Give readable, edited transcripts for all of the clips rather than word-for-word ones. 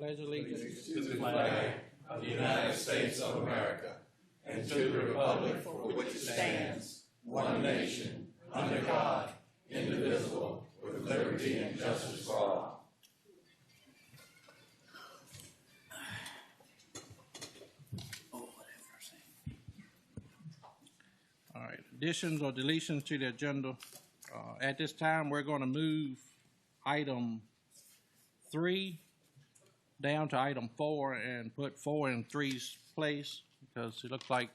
Pledge allegiance to the flag of the United States of America and to the republic for which it stands, one nation, under God, indivisible, with liberty and justice for all. All right, additions or deletions to the agenda. At this time, we're going to move item 3 down to item 4 and put 4 in 3's place because it looks like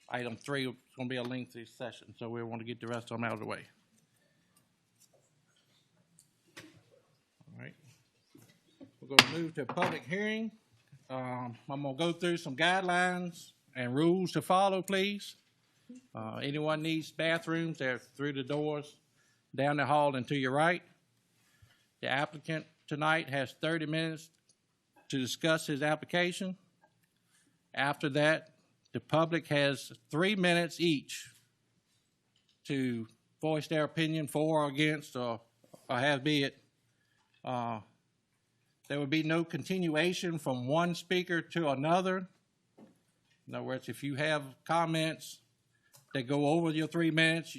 item 3 is going to be a lengthy session, so we want to get the rest of them out of the way. All right, we're going to move to a public hearing. I'm going to go through some guidelines and rules to follow, please. Anyone needs bathrooms, they're through the doors, down the hall and to your right. The applicant tonight has 30 minutes to discuss his application. After that, the public has 3 minutes each to voice their opinion for or against or have be it. There will be no continuation from one speaker to another. In other words, if you have comments that go over your 3 minutes,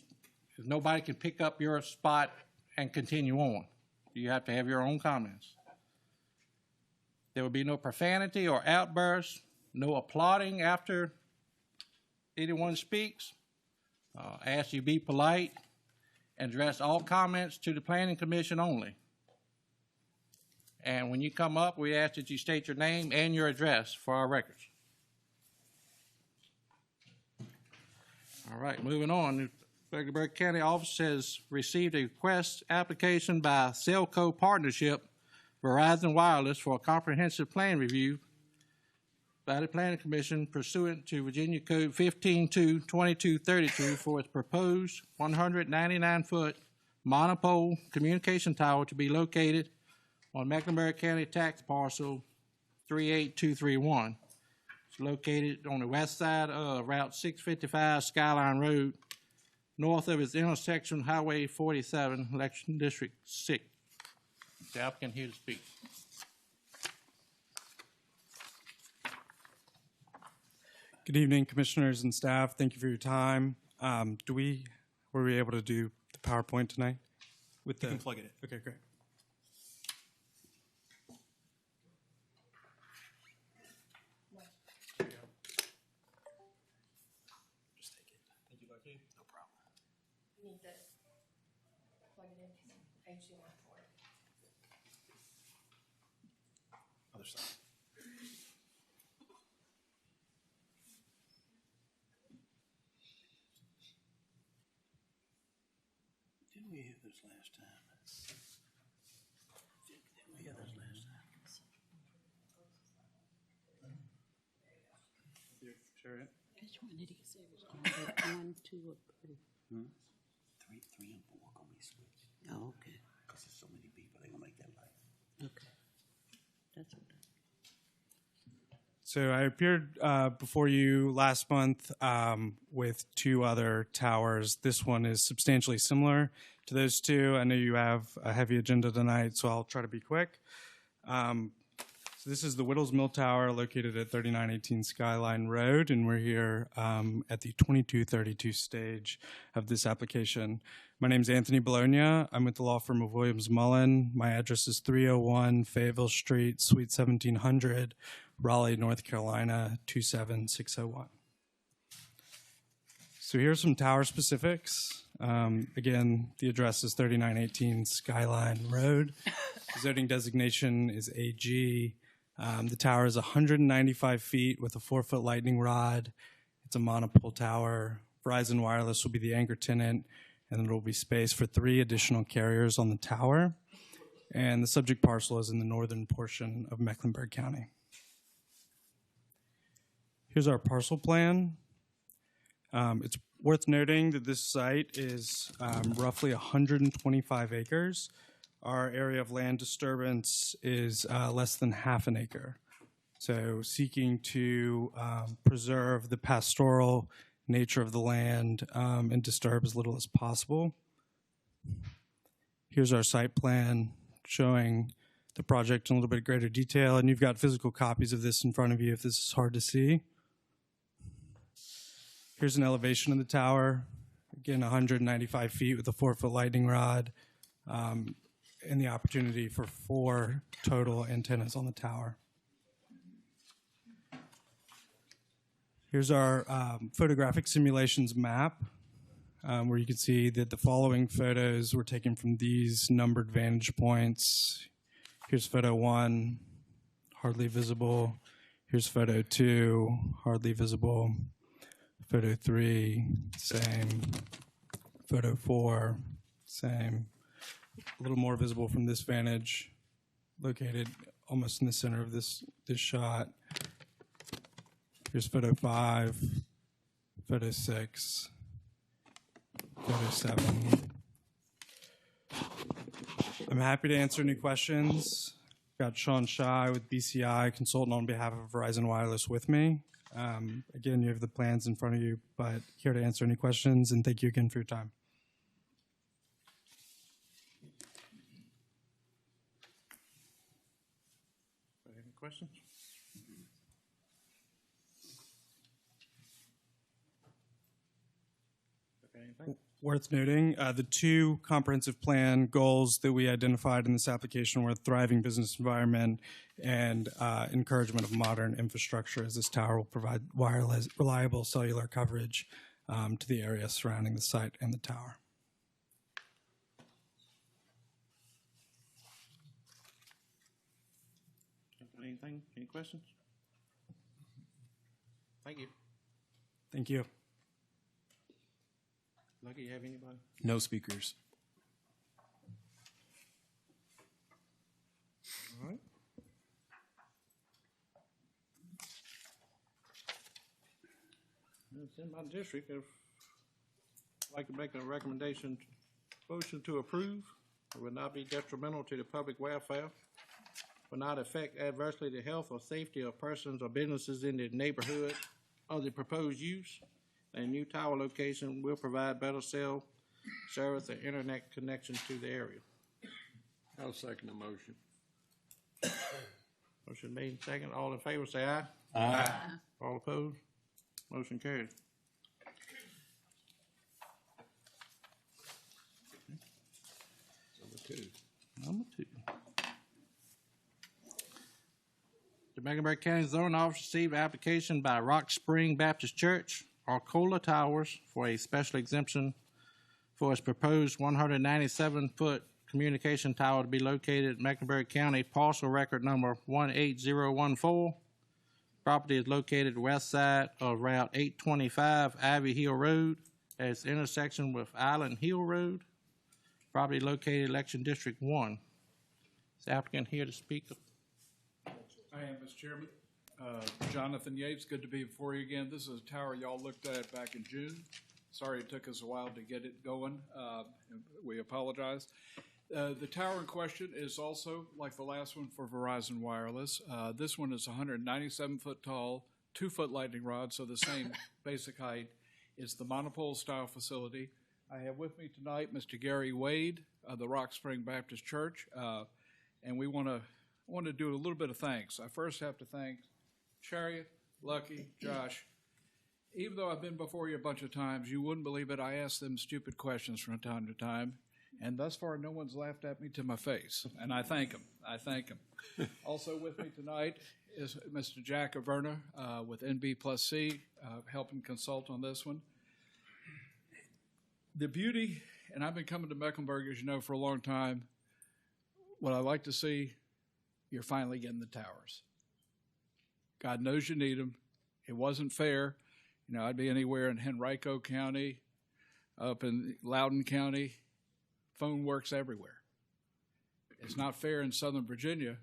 nobody can pick up your spot and continue on. You have to have your own comments. There will be no profanity or outbursts, no applauding after anyone speaks. Ask you be polite and address all comments to the Planning Commission only. And when you come up, we ask that you state your name and your address for our records. All right, moving on. The Mecklenburg County Office has received a request application by Cellco Partnership Verizon Wireless for a comprehensive plan review by the Planning Commission pursuant to Virginia Code 15-2-2232 for its proposed 199-foot monopole communication tower to be located on Mecklenburg County tax parcel 38231. It's located on the west side of Route 655 Skyline Road, north of its intersection Highway 47, Election District 6. The applicant here to speak. Good evening, commissioners and staff. Thank you for your time. Were we able to do the PowerPoint tonight? You can plug it in. Okay, great. Just take it. Thank you, Bucky. No problem. You need to plug it in, HDMI port. Other side. Didn't we hear this last time? Didn't we hear this last time? Share it. Which one did he say was going to be 1, 2, or 3? 3 and 4 gonna be switched. Oh, okay. Cause there's so many people, they gonna make that light. Okay. That's okay. So I appeared before you last month with 2 other towers. This one is substantially similar to those 2. I know you have a heavy agenda tonight, so I'll try to be quick. So this is the Whittles Mill Tower located at 3918 Skyline Road, and we're here at the 2232 stage of this application. My name is Anthony Bologna. I'm with the law firm of Williams Mullen. My address is 301 Fayetteville Street, Suite 1700, Raleigh, North Carolina, 27601. So here are some tower specifics. Again, the address is 3918 Skyline Road. The zoning designation is AG. The tower is 195 feet with a 4-foot lightning rod. It's a monopole tower. Verizon Wireless will be the anchor tenant, and there will be space for 3 additional carriers on the tower. And the subject parcel is in the northern portion of Mecklenburg County. Here's our parcel plan. It's worth noting that this site is roughly 125 acres. Our area of land disturbance is less than half an acre. So seeking to preserve the pastoral nature of the land and disturb as little as possible. Here's our site plan. showing the project in a little bit greater detail, and you've got physical copies of this in front of you if this is hard to see. Here's an elevation of the tower. Again, 195 feet with a 4-foot lightning rod, and the opportunity for 4 total antennas on the tower. Here's our photographic simulations map, where you can see that the following photos were taken from these numbered vantage points. Here's photo 1, hardly visible. Here's photo 2, hardly visible. Photo 3, same. Photo 4, same. A little more visible from this vantage, located almost in the center of this shot. Here's photo 5, photo 6, photo 7. I'm happy to answer any questions. Got Sean Shy with BCI, consultant on behalf of Verizon Wireless with me. Again, you have the plans in front of you, but here to answer any questions, and thank you again for your time. Any questions? Anything? Worth noting, the 2 comprehensive plan goals that we identified in this application were a thriving business environment and encouragement of modern infrastructure, as this tower will provide wireless, reliable cellular coverage to the area surrounding the site and the tower. Anything? Any questions? Thank you. Thank you. Lucky, you have anybody? No speakers. All right. It's in my district. I'd like to make a recommendation, motion to approve. It would not be detrimental to the public welfare, will not affect adversely the health or safety of persons or businesses in the neighborhood of the proposed use. A new tower location will provide better cell service and internet connection to the area. I'll second the motion. Motion made second. All in favor, say aye. Aye. All opposed? Motion carried. Number 2. Number 2. The Mecklenburg County Zoning Office received an application by Rock Spring Baptist Church, Arcola Towers, for a special exemption for its proposed 197-foot communication tower to be located in Mecklenburg County, parcel record number 18014. Property is located west side of Route 825 Ivy Hill Road at its intersection with Island Hill Road. Property located Election District 1. Is the applicant here to speak? I am, Mr. Chairman. Jonathan Yates, good to be before you again. This is a tower y'all looked at back in June. Sorry it took us a while to get it going. We apologize. The tower in question is also like the last one for Verizon Wireless. This one is 197 foot tall, 2-foot lightning rod, so the same basic height. It's the monopole style facility. I have with me tonight Mr. Gary Wade of the Rock Spring Baptist Church, and we want to do a little bit of thanks. I first have to thank Chariot, Lucky, Josh. Even though I've been before you a bunch of times, you wouldn't believe it. I ask them stupid questions from time to time, and thus far no one's laughed at me to my face, and I thank them. I thank them. Also with me tonight is Mr. Jack Averna with NB+C, helping consult on this one. The beauty, and I've been coming to Mecklenburg, as you know, for a long time. What I like to see, you're finally getting the towers. God knows you need them. It wasn't fair. You know, I'd be anywhere in Henrico County, up in Loudoun County. Phone works everywhere. It's not fair in Southern Virginia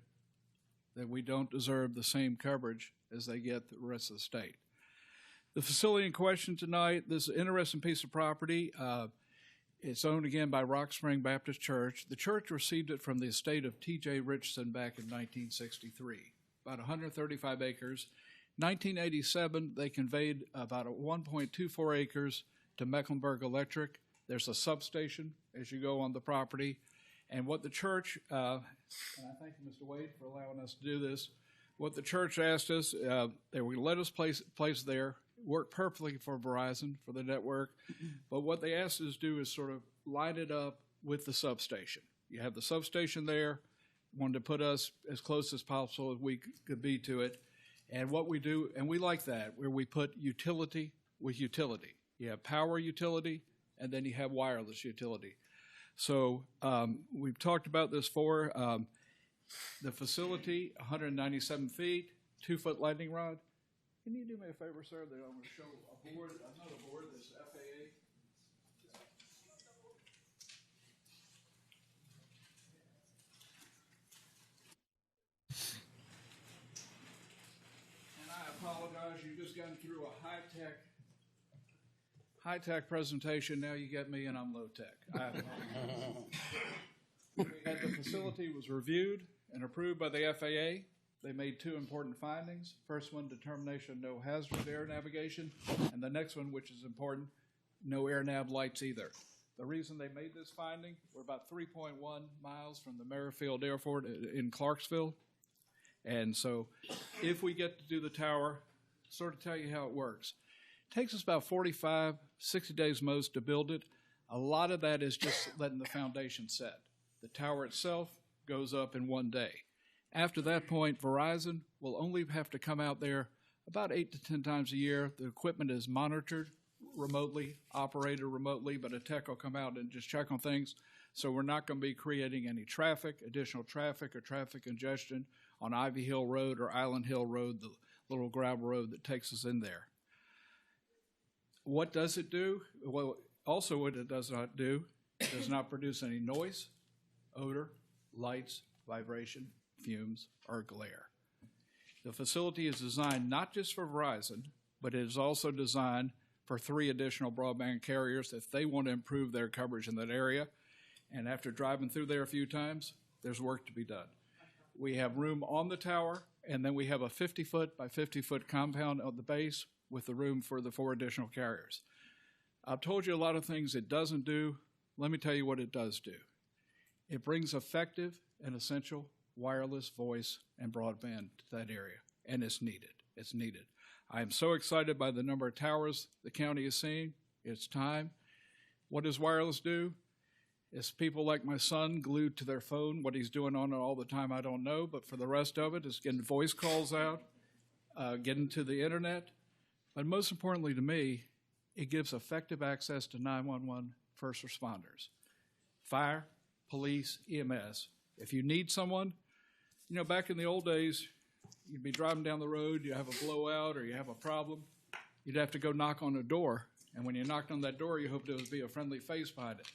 that we don't deserve the same coverage as they get the rest of the state. The facility in question tonight, this is an interesting piece of property. It's owned again by Rock Spring Baptist Church. The church received it from the estate of T.J. Richardson back in 1963, about 135 acres. 1987, they conveyed about 1.24 acres to Mecklenburg Electric. There's a substation as you go on the property, And what the church, and I thank you, Mr. Wade, for allowing us to do this. What the church asked us, they were going to let us place there, work perfectly for Verizon, for the network. But what they asked us to do is sort of line it up with the substation. You have the substation there, wanted to put us as close as possible as we could be to it. And what we do, and we like that, where we put utility with utility. You have power utility, and then you have wireless utility. So we've talked about this for the facility, 197 feet, 2-foot lightning rod. Can you do me a favor, sir? That I'm going to show a board, another board, this FAA. And I apologize, you just gotten through a high-tech presentation. Now you get me and I'm low-tech. The facility was reviewed and approved by the FAA. They made 2 important findings. First one, determination no hazardous air navigation, and the next one, which is important, no air nav lights either. The reason they made this finding, we're about 3.1 miles from the Merrifield Airport in Clarksville. And so if we get to do the tower, sort of tell you how it works. It takes us about 45, 60 days most to build it. A lot of that is just letting the foundation set. The tower itself goes up in 1 day. After that point, Verizon will only have to come out there about 8 to 10 times a year. The equipment is monitored remotely, operated remotely, but a tech will come out and just check on things. So we're not going to be creating any additional traffic or traffic congestion on Ivy Hill Road or Island Hill Road, the little gravel road that takes us in there. What does it do? Well, also what it does not do, it does not produce any noise, odor, lights, vibration, fumes, or glare. The facility is designed not just for Verizon, but it is also designed for 3 additional broadband carriers if they want to improve their coverage in that area. And after driving through there a few times, there's work to be done. We have room on the tower, and then we have a 50-foot by 50-foot compound at the base with the room for the 4 additional carriers. I've told you a lot of things it doesn't do. Let me tell you what it does do. It brings effective and essential wireless voice and broadband to that area, and it's needed. It's needed. I am so excited by the number of towers the county is seeing. It's time. What does wireless do? It's people like my son glued to their phone. What he's doing on it all the time, I don't know, but for the rest of it, it's getting voice calls out, getting to the internet. But most importantly to me, it gives effective access to 911 first responders, fire, police, EMS. If you need someone, you know, back in the old days, you'd be driving down the road, you have a blowout or you have a problem, you'd have to go knock on a door. And when you knocked on that door, you hoped there would be a friendly face behind it.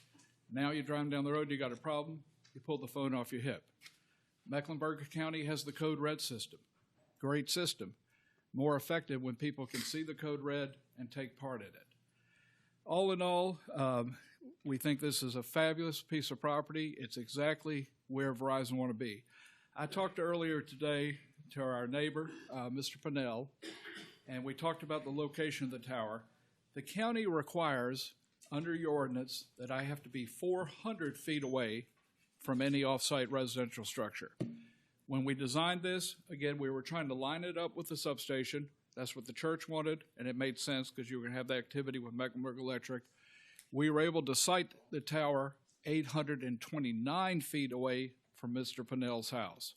Now you're driving down the road, you got a problem, you pull the phone off your hip. Mecklenburg County has the Code Red system. Great system. More effective when people can see the Code Red and take part in it. All in all, we think this is a fabulous piece of property. It's exactly where Verizon want to be. I talked earlier today to our neighbor, Mr. Pinnell, and we talked about the location of the tower. The county requires, under your ordinance, that I have to be 400 feet away from any off-site residential structure. When we designed this, again, we were trying to line it up with the substation. That's what the church wanted, and it made sense because you were going to have that activity with Mecklenburg Electric. We were able to site the tower 829 feet away from Mr. Pinnell's house.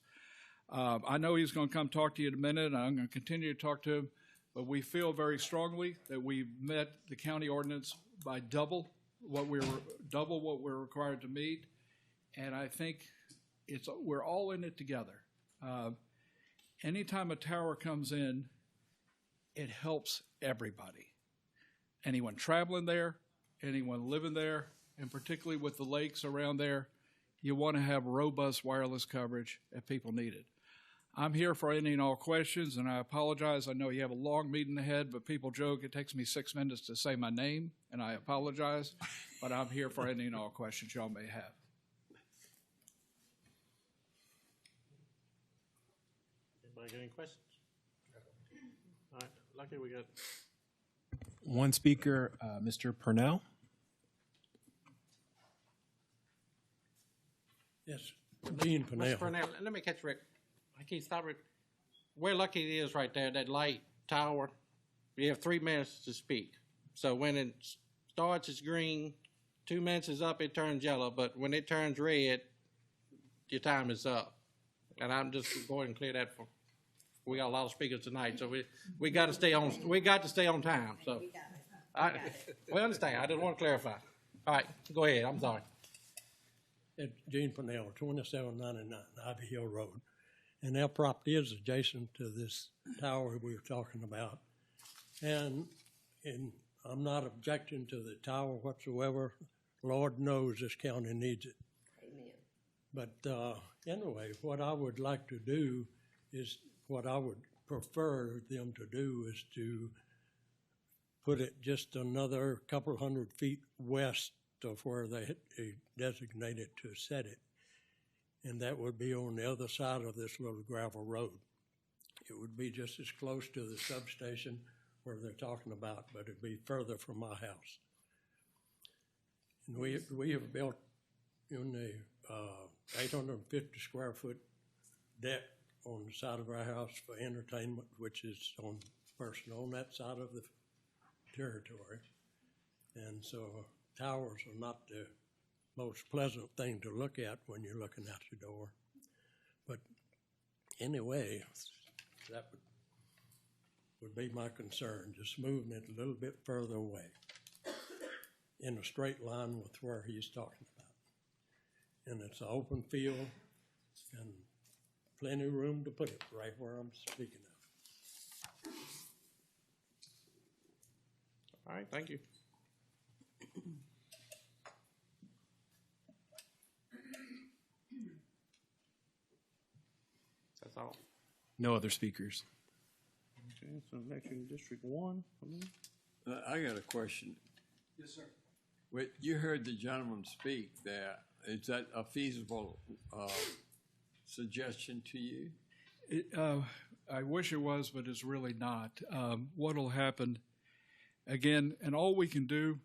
I know he's going to come talk to you in a minute, and I'm going to continue to talk to him, but we feel very strongly that we've met the county ordinance by double what we're required to meet, and I think we're all in it together. Anytime a tower comes in, it helps everybody. Anyone traveling there, anyone living there, and particularly with the lakes around there, you want to have robust wireless coverage if people need it. I'm here for any and all questions, and I apologize. I know you have a long meeting ahead, but people joke it takes me 6 minutes to say my name, and I apologize, but I'm here for any and all questions y'all may have. Anybody got any questions? All right, lucky we got one speaker, Mr. Purnell. Yes, Dean Mr. Purnell. Purnell, let me catch Rick. I can't stop Rick. We're lucky it is right there, that light tower. You have 3 minutes to speak. So when it starts, it's green. 2 minutes is up, it turns yellow. But when it turns red, your time is up. And I'm just going and clear that for. We got a lot of speakers tonight, so we got to stay on. We got to stay on time. So we understand. I just want to clarify. All right, go ahead. I'm sorry. It's Gene Purnell, 2799 Ivy Hill Road. And our property is adjacent to this tower we were talking about. And I'm not objecting to the tower whatsoever. Lord knows this county needs it. Amen. But anyway, what I would like to do is, what I would prefer them to do is to put it just another couple hundred feet west of where they designated to set it. And that would be on the other side of this little gravel road. It would be just as close to the substation where they're talking about, but it'd be further from my house. And we have built in the 850 square foot deck on the side of our house for entertainment, which is on that side of the territory. And so towers are not the most pleasant thing to look at when you're looking out the door. But anyway, that would be my concern, just moving it a little bit further away in a straight line with where he's talking about. And it's an open field and plenty of room to put it right where I'm speaking of. All right, thank you. That's all. No other speakers. Okay, so next in District 1. I got a question. Yes, sir. Wait, you heard the gentleman speak there. Is that a feasible suggestion to you? I wish it was, but it's really not. What'll happen, again, and all we can do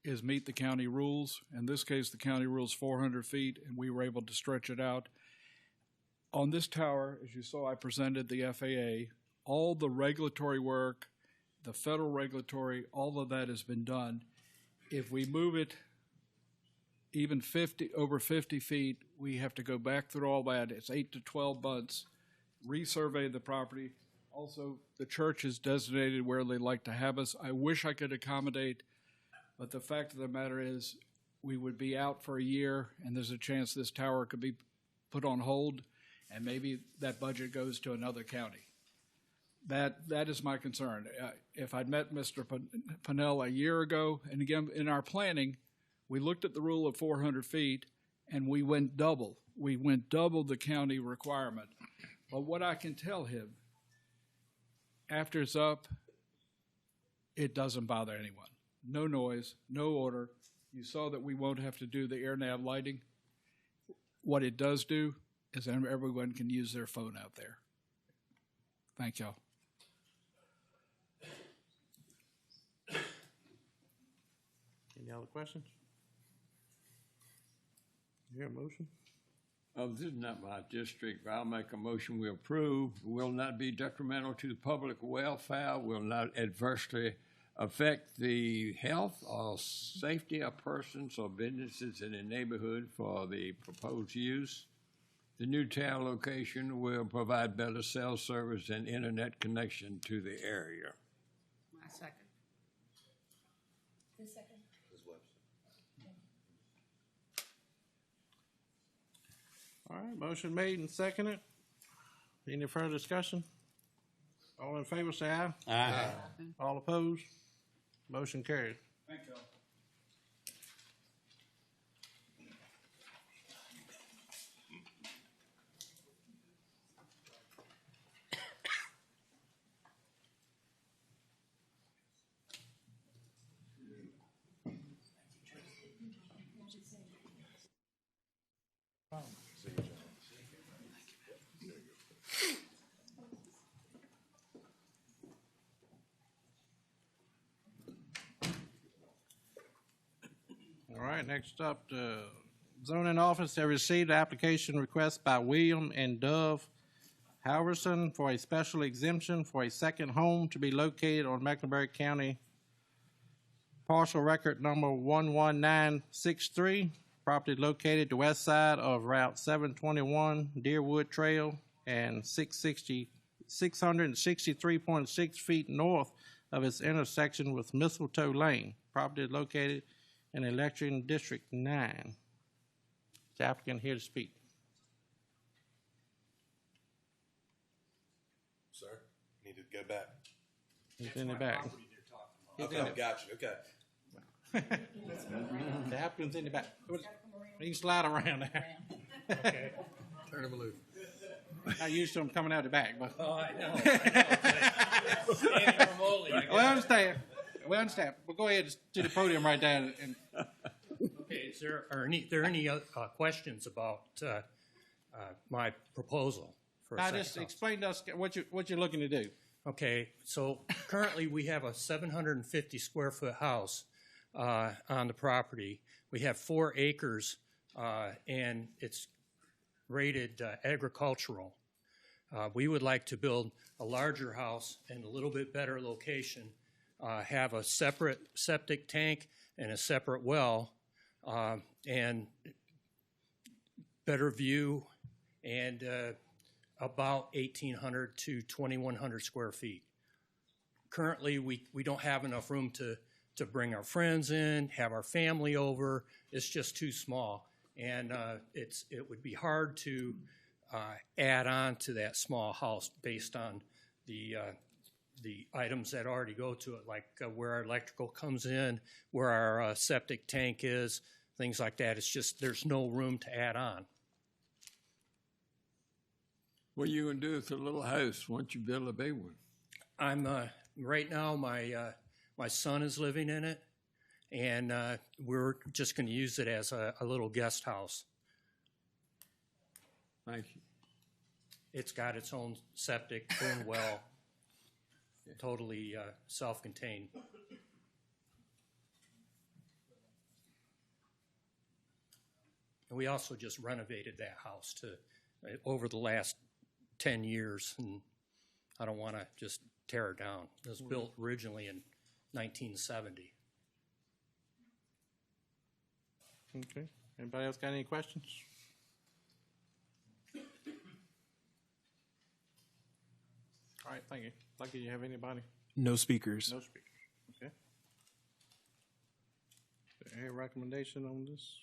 is meet the county rules. In this case, the county rule's 400 feet, and we were able to stretch it out. On this tower, as you saw, I presented the FAA. All the regulatory work, the federal regulatory, all of that has been done. If we move it even over 50 feet, we have to go back through all that. It's 8 to 12 months, resurvey the property. Also, the church is designated where they like to have us. I wish I could accommodate, but the fact of the matter is we would be out for a year, and there's a chance this tower could be put on hold, and maybe that budget goes to another county. That is my concern. If I'd met Mr. Purnell a year ago, and again, in our planning, we looked at the rule of 400 feet, and we went double. We went double the county requirement. But what I can tell him, after it's up, it doesn't bother anyone. No noise, no odor. You saw that we won't have to do the air nav lighting. What it does do is everyone can use their phone out there. Thank y'all. Any other questions? You hear a motion? This is not my district, but I'll make a motion we approve. Will not be detrimental to the public welfare, will not adversely affect the health or safety of persons or businesses in the neighborhood for the proposed use. The new tower location will provide better cell service and internet connection to the area. My second. The second. All right, motion made and seconded. Any further discussion? All in favor, say aye. Aye. All opposed? Motion carried. Thank y'all. All right, next up, zoning office has received an application request by William and Dove Halverson for a special exemption for a second home to be located on Mecklenburg County parcel record number 11963, property located the west side of Route 721 Deerwood Trail and 663.6 feet north of its intersection with Mistletoe Lane. Property located in election District 9. The applicant here to speak. Sir, need to go back. He's in the back. Okay, got you, okay. The applicant's in the back. You can slide around there. Turn him loose. Not used to him coming out the back, but. Oh, I know. We understand. We understand. We'll go ahead to the podium right there and. Okay, is there any questions about my proposal for a Now, second just house? explain to us what you're looking to do. Okay, so currently we have a 750 square foot house on the property. We have 4 acres and it's rated agricultural. We would like to build a larger house in a little bit better location, have a separate septic tank and a separate well, and better view, and about 1,800 to 2,100 square feet. Currently, we don't have enough room to bring our friends in, have our family over. It's just too small, and it would be hard to add on to that small house based on the items that already go to it, like where our electrical comes in, where our septic tank is, things like that. It's just there's no room to add on. What are you going to do with the little house once you build a big one? I'm right now my son is living in it, and we're just going to use it as a little guest house. Thank you. It's got its own septic, own well, totally self-contained. And we also just renovated that house over the last 10 years, and I don't want to just tear it down. It was built originally in 1970. Okay. Anybody else got any questions? All right, thank you. Lucky, you have anybody? No speakers. No speakers. Okay. Is there any recommendation on this?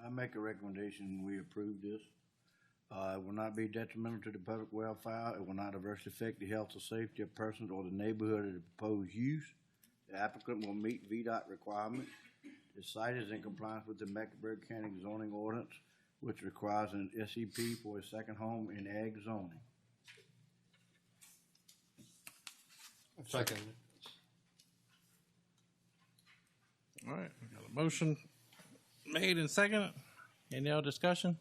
I make a recommendation, we approve this. It will not be detrimental to the public welfare. It will not adversely affect the health or safety of persons or the neighborhood of the proposed use. The applicant will meet VDOT requirements. The site is in compliance with the Mecklenburg County zoning ordinance, which requires an SEP for a second home in ag zoning. Second. All right, we got a motion made and seconded. Any other discussion?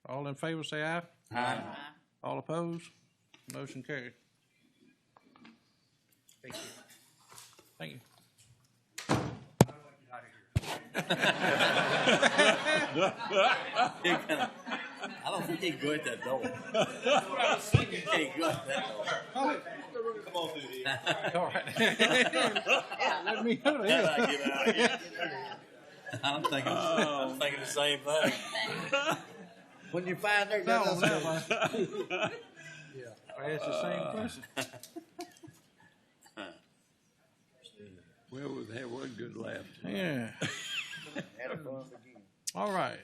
All in favor, say aye. Aye. All opposed? Motion carried. Thank you. Thank you. I don't think he can go at that door. He can't go at that door. Come on through here. All right. Let me go to Get here. out of here. I'm thinking the same thing. When you find her, No, that's no, I asked the same question. Well, we've had one good laugh. Yeah. All right.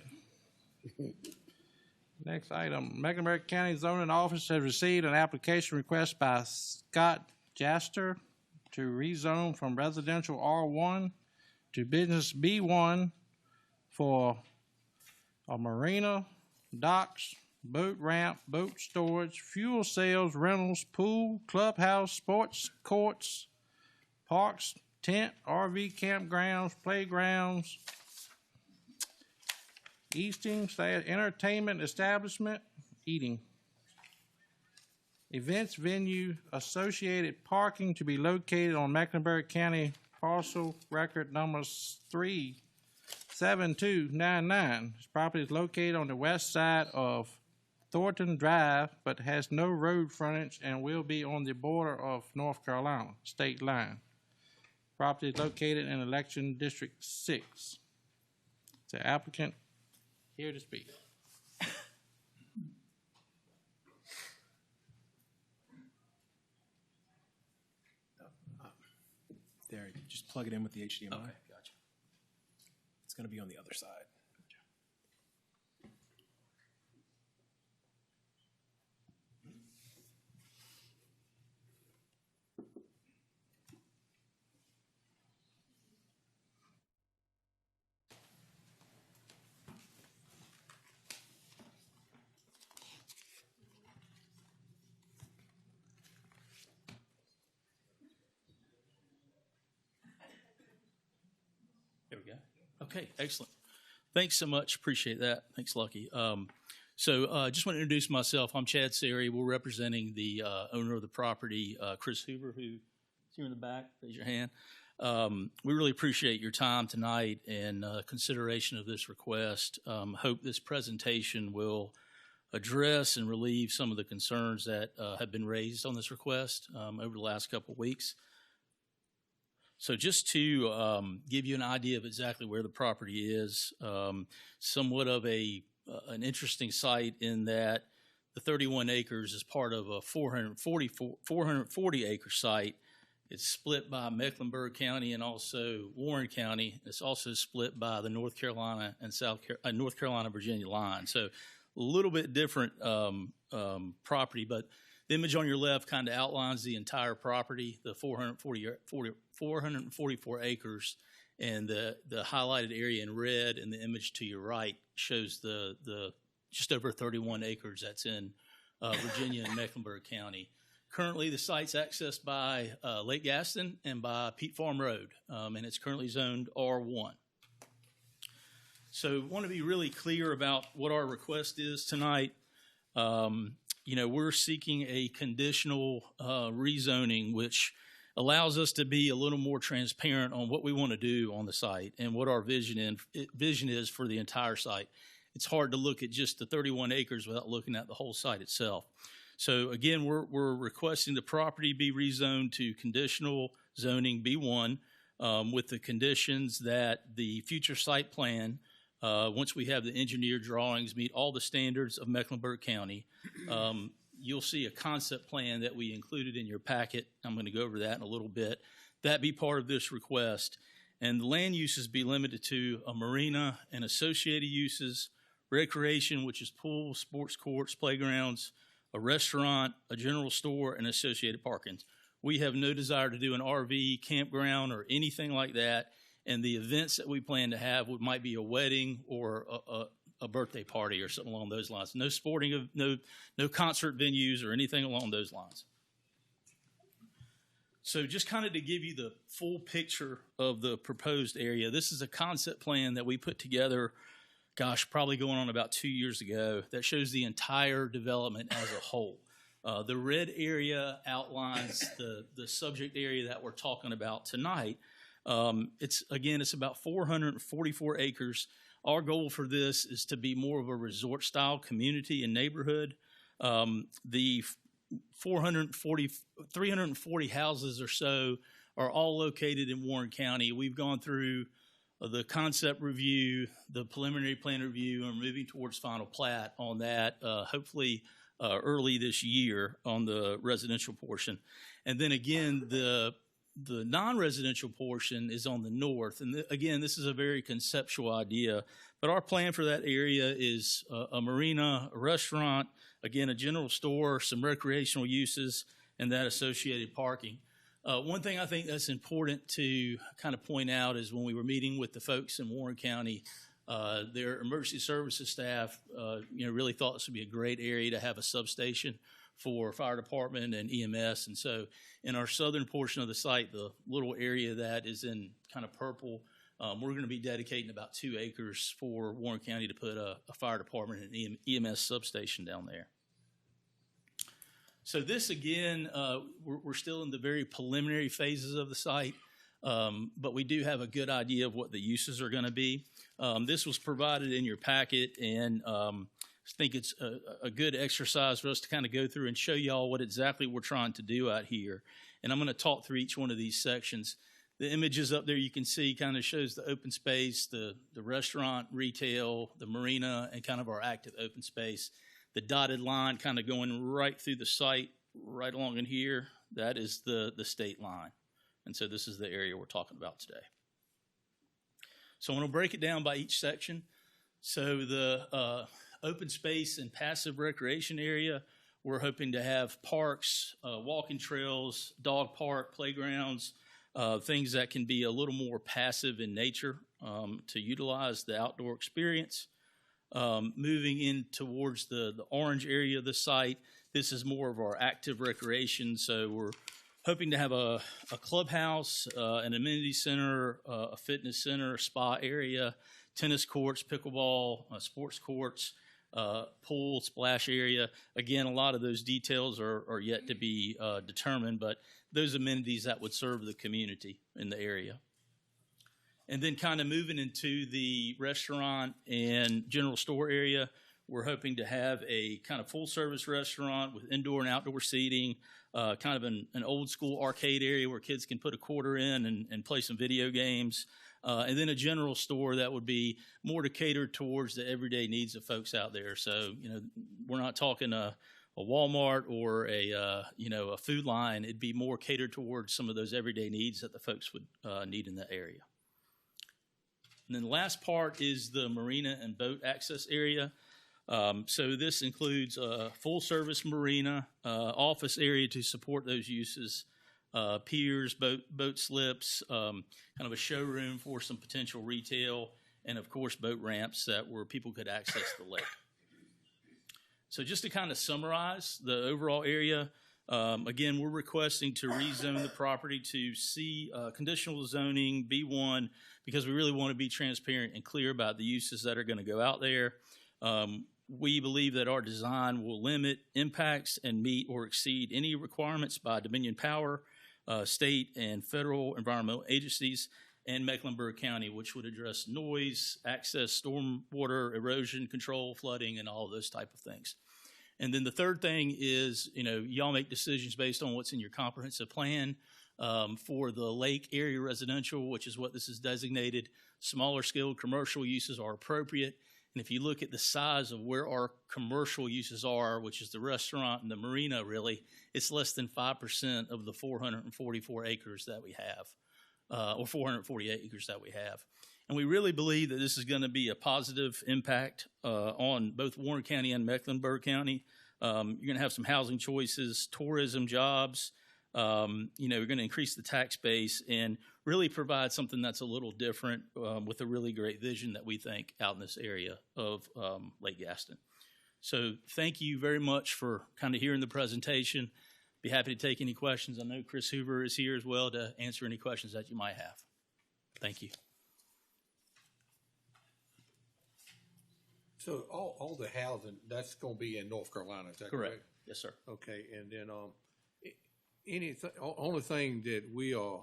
Next item, Mecklenburg County Zoning Office has received an application request by Scott Jaster to rezone from residential R1 to business B1 for a marina, docks, boat ramp, boat storage, fuel sales, rentals, pool, clubhouse, sports courts, parks, tent, RV campgrounds, playgrounds, entertainment establishment, eating. Events venue, associated parking to be located on Mecklenburg County parcel record numbers 3, 7299. This property is located on the west side of Thornton Drive, but has no road frontage and will be on the border of North Carolina state line. Property is located in election district 6. The applicant here to speak. There, just plug it in with the HDMI. Okay, gotcha. It's going to be on the other side. There we go. Okay, excellent. Thanks so much. Appreciate that. Thanks, Lucky. Just want to introduce myself. I'm Chad Sari. We're representing the owner of the property, Chris Hoover, who's here in the back. Raise your hand. We really appreciate your time tonight and consideration of this request. Hope this presentation will address and relieve some of the concerns that have been raised on this request over the last couple of weeks. So just to give you an idea of exactly where the property is, somewhat of an interesting site in that the 31 acres is part of a 440 acre site. It's split by Mecklenburg County and also Warren County. It's also split by the North Carolina and North Carolina-Virginia line. So a little bit different property, but the image on your left kind of outlines the entire property, the 444 acres, and the highlighted area in red in the image to your right shows the just over 31 acres that's in Virginia and Mecklenburg County. Currently, the site's accessed by Lake Gaston and by Pete Farm Road, and it's currently zoned R1. So I want to be really clear about what our request is tonight. We're seeking a conditional rezoning, which allows us to be a little more transparent on what we want to do on the site and what our vision is for the entire site. It's hard to look at just the 31 acres without looking at the whole site itself. So again, we're requesting the property be rezoned to conditional zoning B1 with the conditions that the future site plan, once we have the engineered drawings, meet all the standards of Mecklenburg County. You'll see a concept plan that we included in your packet. I'm going to go over that in a little bit. That be part of this request. And the land uses be limited to a marina and associated uses, recreation, which is pools, sports courts, playgrounds, a restaurant, a general store, and associated parking. We have no desire to do an RV, campground, or anything like that. And the events that we plan to have might be a wedding or a birthday party or something along those lines. No sporting, no concert venues or anything along those lines. So just kind of to give you the full picture of the proposed area, this is a concept plan that we put together, probably going on about 2 years ago, that shows the entire development as a whole. The red area outlines the subject area that we're talking about tonight. It's about 444 acres. Our goal for this is to be more of a resort-style community and neighborhood. The 340 houses or so are all located in Warren County. We've gone through the concept review, the preliminary plan review, and we're moving towards final plat on that, hopefully early this year on the residential portion. And then again, the non-residential portion is on the north. And again, this is a very conceptual idea, but our plan for that area is a marina, a restaurant, again, a general store, some recreational uses, and that associated parking. One thing I think that's important to kind of point out is when we were meeting with the folks in Warren County, their emergency services staff, really thought this would be a great area to have a substation for fire department and EMS. And so in our southern portion of the site, the little area that is in kind of purple, we're going to be dedicating about 2 acres for Warren County to put a fire department and EMS substation down there. So this, again, we're still in the very preliminary phases of the site. but we do have a good idea of what the uses are going to be. This was provided in your packet, and I think it's a good exercise for us to kind of go through and show y'all what exactly we're trying to do out here. And I'm going to talk through each one of these sections. The images up there you can see kind of shows the open space, the restaurant, retail, the marina, and kind of our active open space. The dotted line kind of going right through the site, right along in here, that is the state line. And so this is the area we're talking about today. So I'm going to break it down by each section. So the open space and passive recreation area, we're hoping to have parks, walking trails, dog park, playgrounds, things that can be a little more passive in nature to utilize the outdoor experience. Moving in towards the orange area of the site, this is more of our active recreation. So we're hoping to have a clubhouse, an amenity center, a fitness center, a spa area, tennis courts, pickleball, sports courts, pool, splash area. Again, a lot of those details are yet to be determined, but those amenities that would serve the community in the area. And then kind of moving into the restaurant and general store area, we're hoping to have a kind of full-service restaurant with indoor and outdoor seating, kind of an old school arcade area where kids can put a quarter in and play some video games. And then a general store that would be more to cater towards the everyday needs of folks out there. So, you know, we're not talking a Walmart or a Food Line. It'd be more catered towards some of those everyday needs that the folks would need in that area. And then the last part is the marina and boat access area. So this includes a full-service marina, office area to support those uses, piers, boat slips, kind of a showroom for some potential retail, and of course boat ramps where people could access the lake. So just to kind of summarize the overall area, again, we're requesting to rezone the property to C, conditional zoning B1, because we really want to be transparent and clear about the uses that are going to go out there. We believe that our design will limit impacts and meet or exceed any requirements by Dominion Power, state and federal environmental agencies, and Mecklenburg County, which would address noise, access, stormwater, erosion control, flooding, and all of those type of things. And then the third thing is, y'all make decisions based on what's in your comprehensive plan. For the lake area residential, which is what this is designated, smaller scale commercial uses are appropriate. And if you look at the size of where our commercial uses are, which is the restaurant and the marina, really, it's less than 5% of the 444 acres that we have, or 448 acres that we have. And we really believe that this is going to be a positive impact on both Warren County and Mecklenburg County. You're going to have some housing choices, tourism, jobs. You're going to increase the tax base and really provide something that's a little different with a really great vision that we think out in this area of Lake Gaston. So thank you very much for kind of hearing the presentation. Be happy to take any questions. I know Chris Hoover is here as well to answer any questions that you might have. Thank you. So all the housing, that's going to be in North Carolina, is that correct? Yes, sir. Okay, and then only thing that we are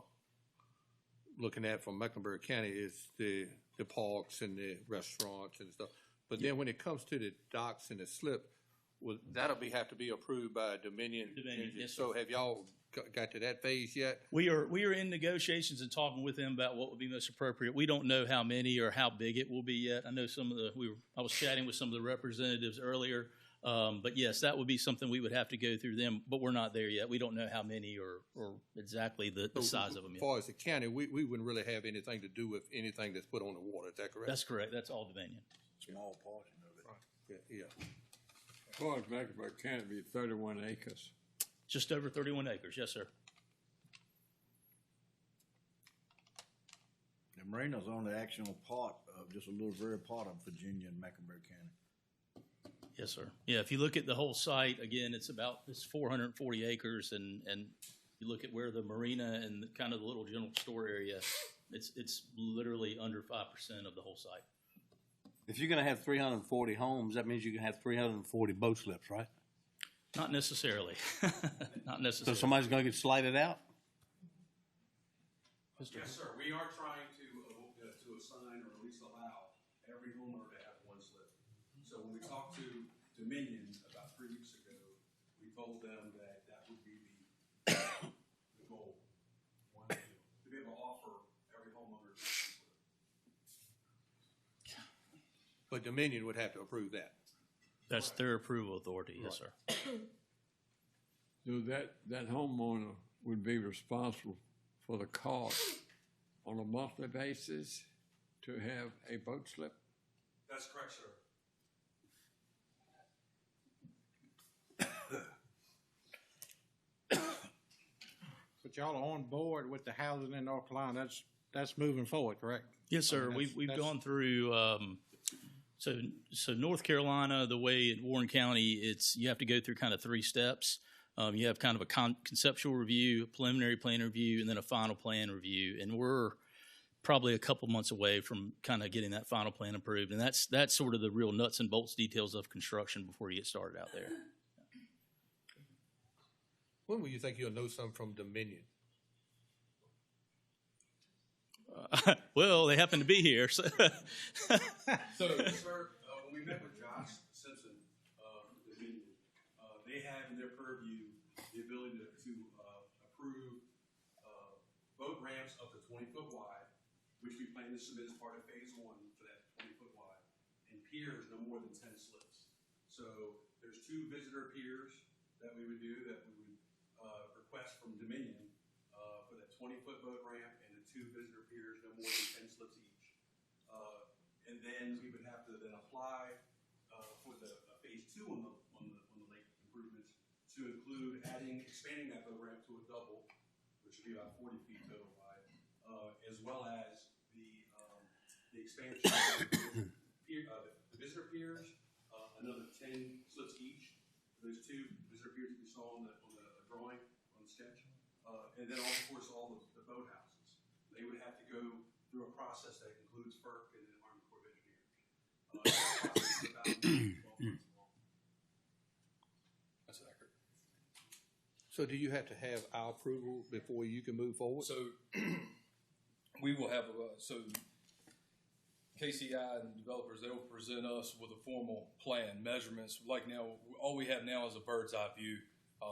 looking at from Mecklenburg County is the parks and the restaurants and stuff. But then when it comes to the docks and the slip, that'll have to be approved by Dominion. Yes, so have y'all got to that phase yet? We are in negotiations and talking with them about what would be most appropriate. We don't know how many or how big it will be yet. I know I was chatting with some of the representatives earlier. But yes, that would be something we would have to go through them, but we're not there yet. We don't know how many or exactly the size of them yet. As far as the county, we wouldn't really have anything to do with anything that's put on the water, is that correct? That's correct. That's all Dominion. Small portion of it. Right. Yeah. As far as Mecklenburg County, it'd be 31 acres. Just over 31 acres, yes, sir. The marina's on the actual part of just a little very part of Virginia and Mecklenburg County. Yes, sir. Yeah, if you look at the whole site, again, it's 440 acres, and you look at where the marina and kind of the little general store area, it's literally under 5% of the whole site. If you're going to have 340 homes, that means you can have 340 boat slips, right? Not necessarily. Not necessarily. So somebody's going to get slighted out? Mr. Yes, sir. We are trying to assign or at least allow every homeowner to have one slip. So when we talked to Dominion about 3 weeks ago, we told them that that would be the goal. One deal. To be able to offer every homeowner one slip. But Dominion would have to approve that. That's their approval authority, yes, sir. So that homeowner would be responsible for the cost on a monthly basis to have a boat slip? That's correct, sir. But y'all are on board with the housing in North Carolina. That's moving forward, correct? Yes, sir. We've gone through, so North Carolina, the way in Warren County, you have to go through kind of 3 steps. You have kind of a conceptual review, a preliminary plan review, and then a final plan review. And we're probably a couple months away from kind of getting that final plan approved. And that's sort of the real nuts and bolts details of construction before you get started out there. When will you think you'll know something from Dominion? Well, they happen to be here. So, So, sir, when we met with Josh Simpson, Dominion, they have in their purview the ability to approve boat ramps up to 20-foot wide, which we plan to submit as part of phase 1 for that 20-foot wide, and piers no more than 10 slips. So there's 2 visitor piers that we would do that we would request from Dominion for that 20-foot boat ramp, and the 2 visitor piers no more than 10 slips each. And then we would have to then apply for the phase 2 on the lake improvements to include expanding that boat ramp to a double, which would be about 40 feet total wide, as well as the expansion of the visitor piers, another 10 slips each. Those 2 visitor piers that you saw on the drawing, on the sketch, and then of course all the boathouses. They would have to go through a process that includes FERC and the Army Corps of Engineers. That process is about 12 months long. That's accurate. So do you have to have our approval before you can move forward? So we will have, KCI and developers, they will present us with a formal plan, measurements. Like now, all we have now is a bird's eye view.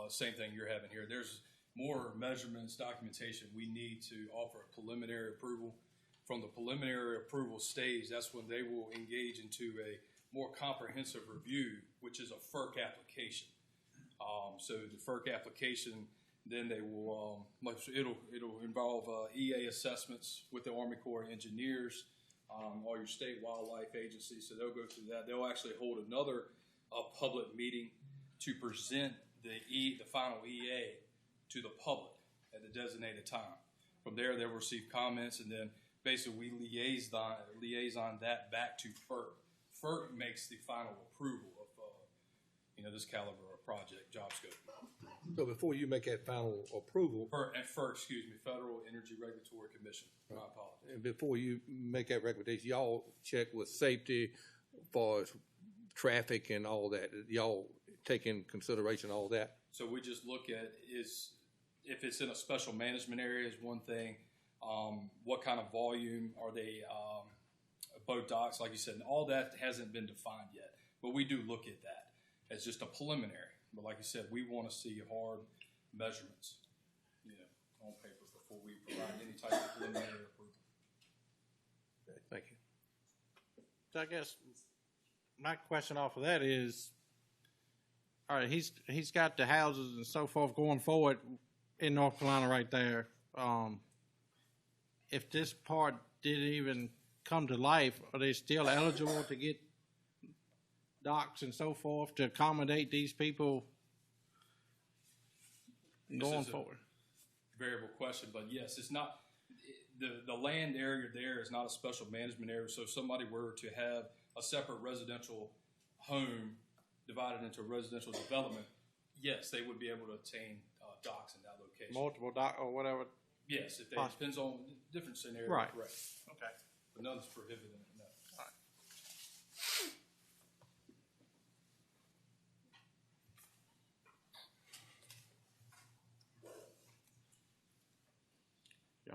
Same thing you're having here. There's more measurements, documentation we need to offer a preliminary approval. From the preliminary approval stage, that's when they will engage into a more comprehensive review, which is a FERC application. So the FERC application, then they will, it'll involve EA assessments with the Army Corps of Engineers, all your state wildlife agencies. So they'll go through that. They'll actually hold another public meeting to present the final EA to the public at the designated time. From there, they'll receive comments, and then basically we liaison that back to FERC. FERC makes the final approval of this caliber of project, job scope. So before you make that final approval, FERC, Federal Energy Regulatory Commission. My apologies. and before you make that recommendation, y'all check with safety as far as traffic and all that. Y'all take in consideration all that? So we just look at if it's in a special management area is one thing. What kind of volume are they, boat docks, like you said, and all that hasn't been defined yet. But we do look at that as just a preliminary. But like you said, we want to see hard measurements, on paper before we provide any type of preliminary approval. Okay, thank you. So I guess my question off of that is, all right, he's got the houses and so forth going forward in North Carolina right there. If this part didn't even come to life, are they still eligible to get docks and so forth to accommodate these people going forward? Variable question, but yes, it's not, the land area there is not a special management area. So if somebody were to have a separate residential home divided into a residential development, yes, they would be able to obtain docks in that location. Multiple dock or whatever? Yes, it depends on different scenarios. Right. Correct. Okay. But none's prohibited in that. All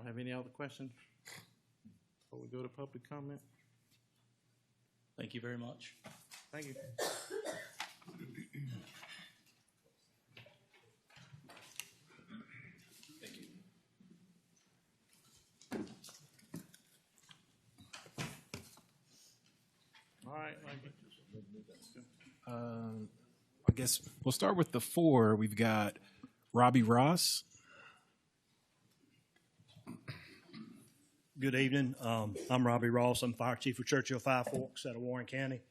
right. Y'all have any other questions before we go to public comment? Thank you very much. Thank you. All right, I guess we'll start with the 4. We've got Robbie Ross. Good evening. I'm Robbie Ross. I'm Fire Chief of Churchill Five Forks out of Warren County.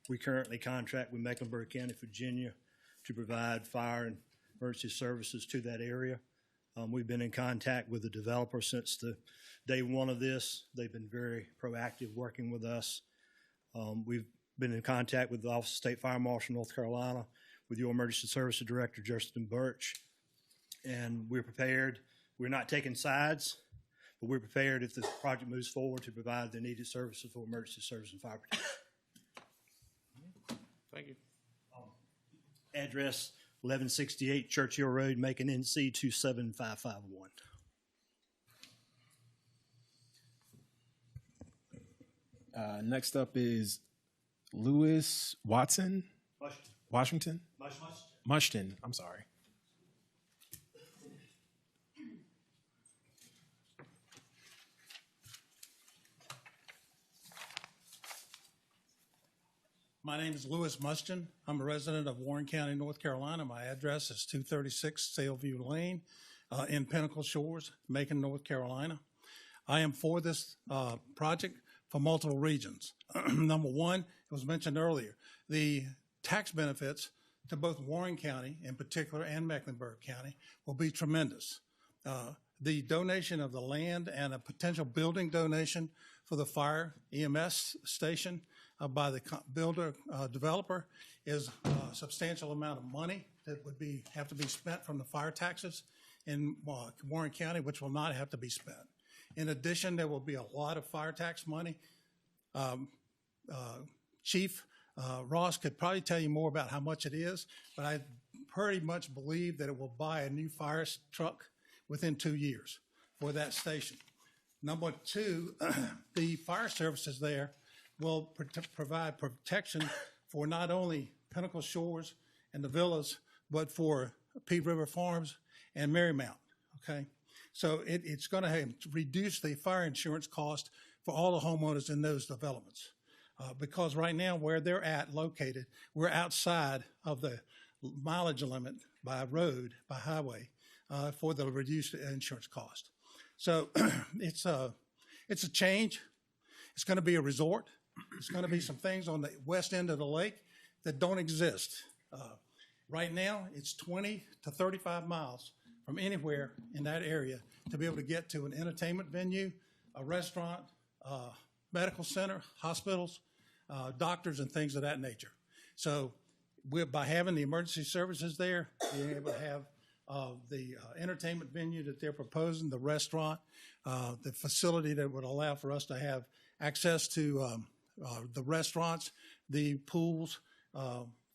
We currently contract with Mecklenburg County, Virginia to provide fire and emergency services to that area. We've been in contact with the developer since the day one of this. They've been very proactive working with us. We've been in contact with the Office of State Fire Marshal, North Carolina, with your Emergency Services Director, Justin Birch. And we're prepared. We're not taking sides, but we're prepared if this project moves forward to provide the needed services for emergency service and fire protection. Thank you. Address 1168 Churchill Road, Macon, NC 27551. Next up is Lewis Watson. Washington? Mushton. I'm sorry. My name is Lewis Mushton. I'm a resident of Warren County, North Carolina. My address is 236 Sailview Lane in Pinnacle Shores, Macon, North Carolina. I am for this project for multiple reasons. Number one, it was mentioned earlier, the tax benefits to both Warren County in particular and Mecklenburg County will be tremendous. The donation of the land and a potential building donation for the fire EMS station by the builder developer is a substantial amount of money that would have to be spent from the fire taxes in Warren County, which will not have to be spent. In addition, there will be a lot of fire tax money. Chief Ross could probably tell you more about how much it is, but I pretty much believe that it will buy a new fire truck within 2 years for that station. Number two, the fire services there will provide protection for not only Pinnacle Shores and the villas, but for Pea River Farms and Marymount, okay? So it's going to reduce the fire insurance cost for all the homeowners in those developments. Because right now where they're located, we're outside of the mileage limit by road, by highway, for the reduced insurance cost. So it's a change. It's going to be a resort. It's going to be some things on the west end of the lake that don't exist. Right now, it's 20 to 35 miles from anywhere in that area to be able to get to an entertainment venue, a restaurant, medical center, hospitals, doctors, and things of that nature. So by having the emergency services there, being able to have the entertainment venue that they're proposing, the restaurant, the facility that would allow for us to have access to the restaurants, the pools,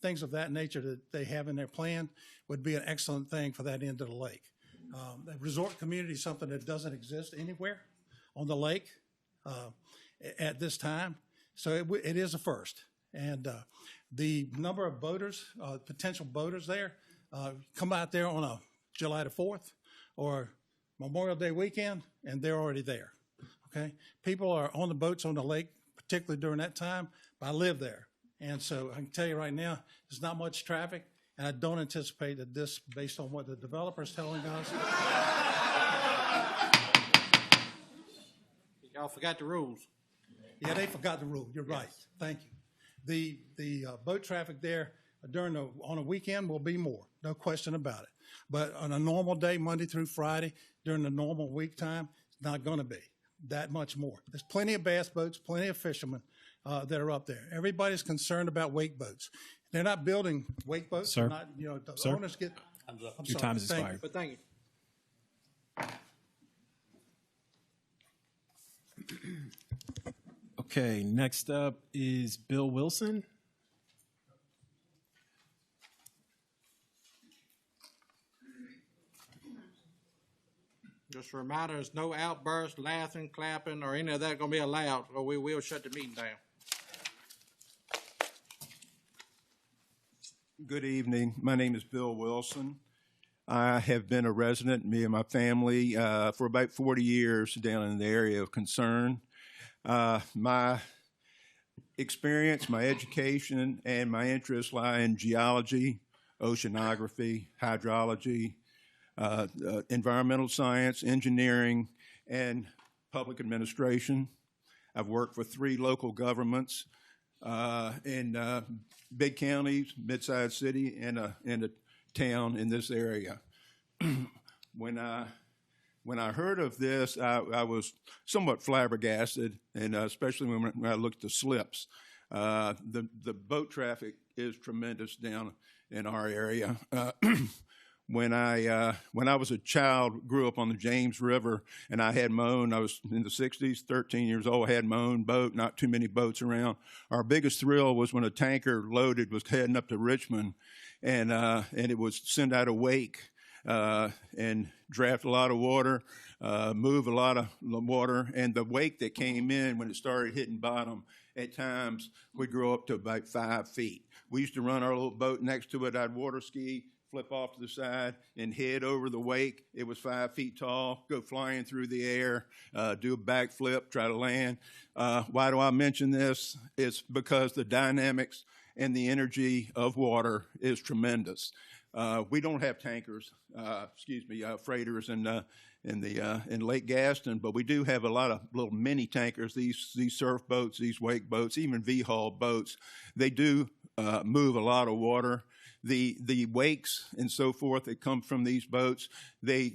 things of that nature that they have in their plan would be an excellent thing for that end of the lake. The resort community is something that doesn't exist anywhere on the lake at this time. So it is a first. And the number of boaters, potential boaters there, come out there on a July the 4th or Memorial Day weekend, and they're already there, okay? People are on the boats on the lake, particularly during that time, but I live there. And so I can tell you right now, there's not much traffic, and I don't anticipate that this, based on what the developer's telling us. Y'all forgot the rules. Yeah, they forgot the rule. You're right. Thank you. The boat traffic there on a weekend will be more, no question about it. But on a normal day, Monday through Friday, during the normal week time, it's not going to be that much more. There's plenty of bass boats, plenty of fishermen that are up there. Everybody's concerned about wake boats. They're not building wake boats. Sir. Not, the Sir. owners get. Your time is expired. But thank you. Okay, next up is Bill Wilson. Yes, Just a reminder, there's no outbursts, laughing, clapping, or any of that gonna be allowed, or we will shut the meeting down. Good evening. My name is Bill Wilson. I have been a resident, me and my family, for about 40 years down in the area of concern. My experience, my education, and my interests lie in geology, oceanography, hydrology, environmental science, engineering, and public administration. I've worked for 3 local governments in big counties, mid-sized city, and a town in this area. When I heard of this, I was somewhat flabbergasted, and especially when I looked at the slips. The boat traffic is tremendous down in our area. When I was a child, grew up on the James River, and I had my own, I was in the 60s, 13 years old, I had my own boat, not too many boats around. Our biggest thrill was when a tanker loaded was heading up to Richmond, and it would send out a wake and draft a lot of water, move a lot of water, and the wake that came in when it started hitting bottom, at times would grow up to about 5 feet. We used to run our little boat next to it. I'd water ski, flip off to the side, and head over the wake. It was 5 feet tall, go flying through the air, do a backflip, try to land. Why do I mention this? It's because the dynamics and the energy of water is tremendous. We don't have tankers, freighters in Lake Gaston, but we do have a lot of little mini tankers, these surf boats, these wake boats, even V-hull boats. They do move a lot of water. The wakes and so forth that come from these boats, a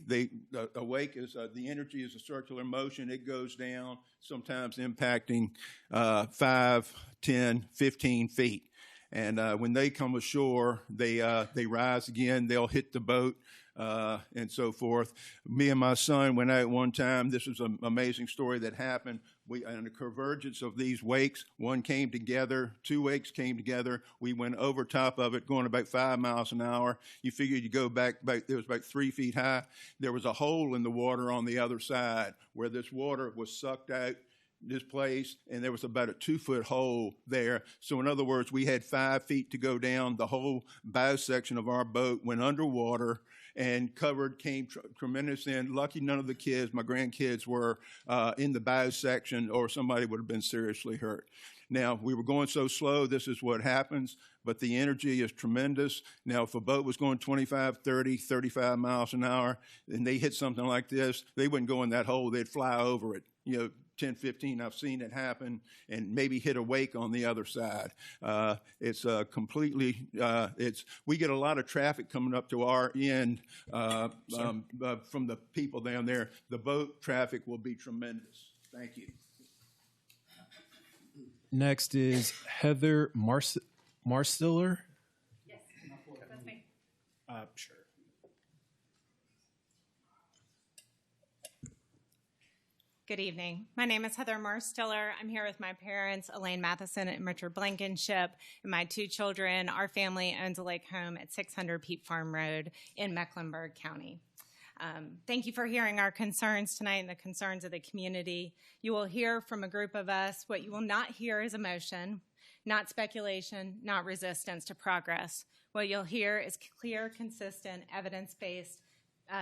wake is, the energy is a circular motion. It goes down, sometimes impacting 5, 10, 15 feet. And when they come ashore, they rise again, they'll hit the boat, and so forth. Me and my son went out one time. This was an amazing story that happened. In the convergence of these wakes, one came together, 2 wakes came together. We went over top of it, going about 5 miles an hour. You figured you go back, it was about 3 feet high. There was a hole in the water on the other side where this water was sucked out, displaced, and there was about a 2-foot hole there. So in other words, we had 5 feet to go down. The whole bow section of our boat went underwater and came tremendous in. Lucky none of the kids, my grandkids, were in the bow section, or somebody would have been seriously hurt. Now, we were going so slow, this is what happens, but the energy is tremendous. Now, if a boat was going 25, 30, 35 miles an hour, and they hit something like this, they wouldn't go in that hole, they'd fly over it. 10, 15, I've seen it happen, and maybe hit a wake on the other side. It's we get a lot of traffic coming up to our end from the people down there. The boat traffic will be tremendous. Thank you. Next is Heather Marstiller. Yes, that's me. Sure. Good evening. My name is Heather Marstiller. I'm here with my parents, Elaine Matheson and Richard Blankenship, and my 2 children. Our family owns a lake home at 600 Peat Farm Road in Mecklenburg County. Thank you for hearing our concerns tonight and the concerns of the community. You will hear from a group of us. What you will not hear is emotion, not speculation, not resistance to progress. What you'll hear is clear, consistent, evidence-based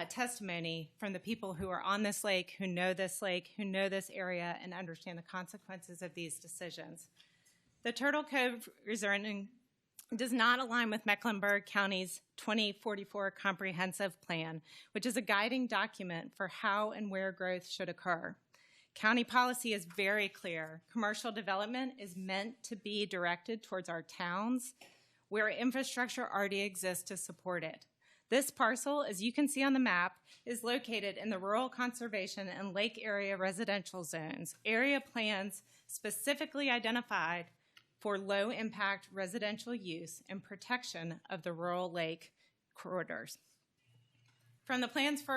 testimony from the people who are on this lake, who know this area, and understand the consequences of these decisions. The Turtle Cove rezoning does not align with Mecklenburg County's 2044 Comprehensive Plan, which is a guiding document for how and where growth should occur. County policy is very clear. Commercial development is meant to be directed towards our towns where infrastructure already exists to support it. This parcel, as you can see on the map, is located in the rural conservation and lake area residential zones, area plans specifically identified for low-impact residential use and protection of the rural lake corridors. From the plan's the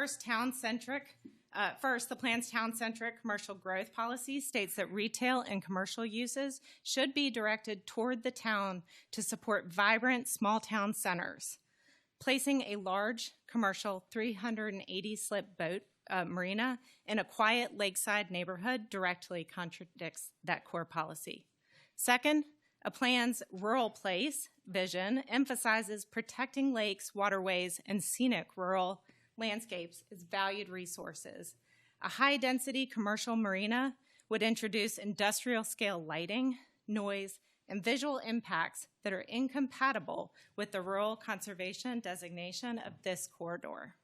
plan's town-centric commercial growth policy states that retail and commercial uses should be directed toward the town to support vibrant small town centers. Placing a large commercial 380-slip boat marina in a quiet lakeside neighborhood directly contradicts that core policy. Second, a plan's rural place vision emphasizes protecting lakes, waterways, and scenic rural landscapes as valued resources. A high-density commercial marina would introduce industrial-scale lighting, noise, and visual impacts that are incompatible with the rural conservation designation of this corridor.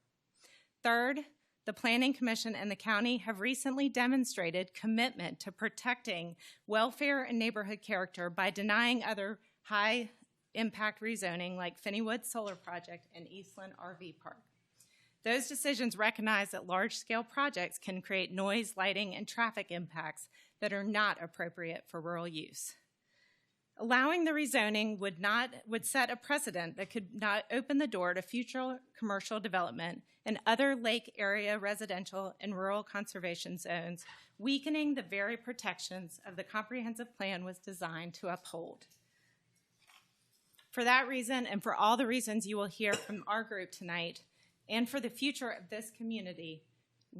Third, the Planning Commission and the county have recently demonstrated commitment to protecting welfare and neighborhood character by denying other high-impact rezoning like Finneywood Solar Project and Eastland RV Park. Those decisions recognize that large-scale projects can create noise, lighting, and traffic impacts that are not appropriate for rural use. Allowing the rezoning would set a precedent that could not open the door to future commercial development and other lake area residential and rural conservation zones, weakening the very protections of the comprehensive plan was designed to uphold. For that reason, and for all the reasons you will hear from our group tonight, and for the future of this community,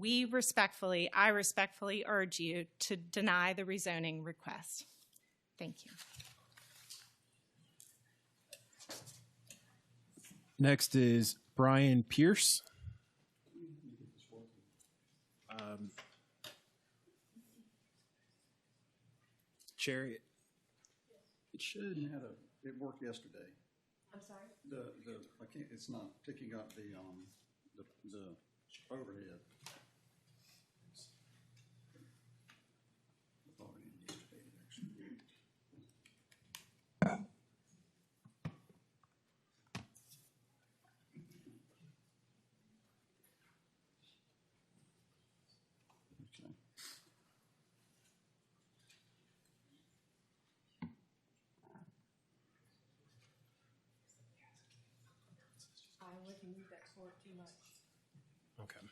I respectfully urge you to deny the rezoning request. Thank you. Next is Brian Pierce. Chariot. It should have it worked yesterday. I'm sorry? I can't, it's not picking up the overhead. I wouldn't move that forward too much. Okay.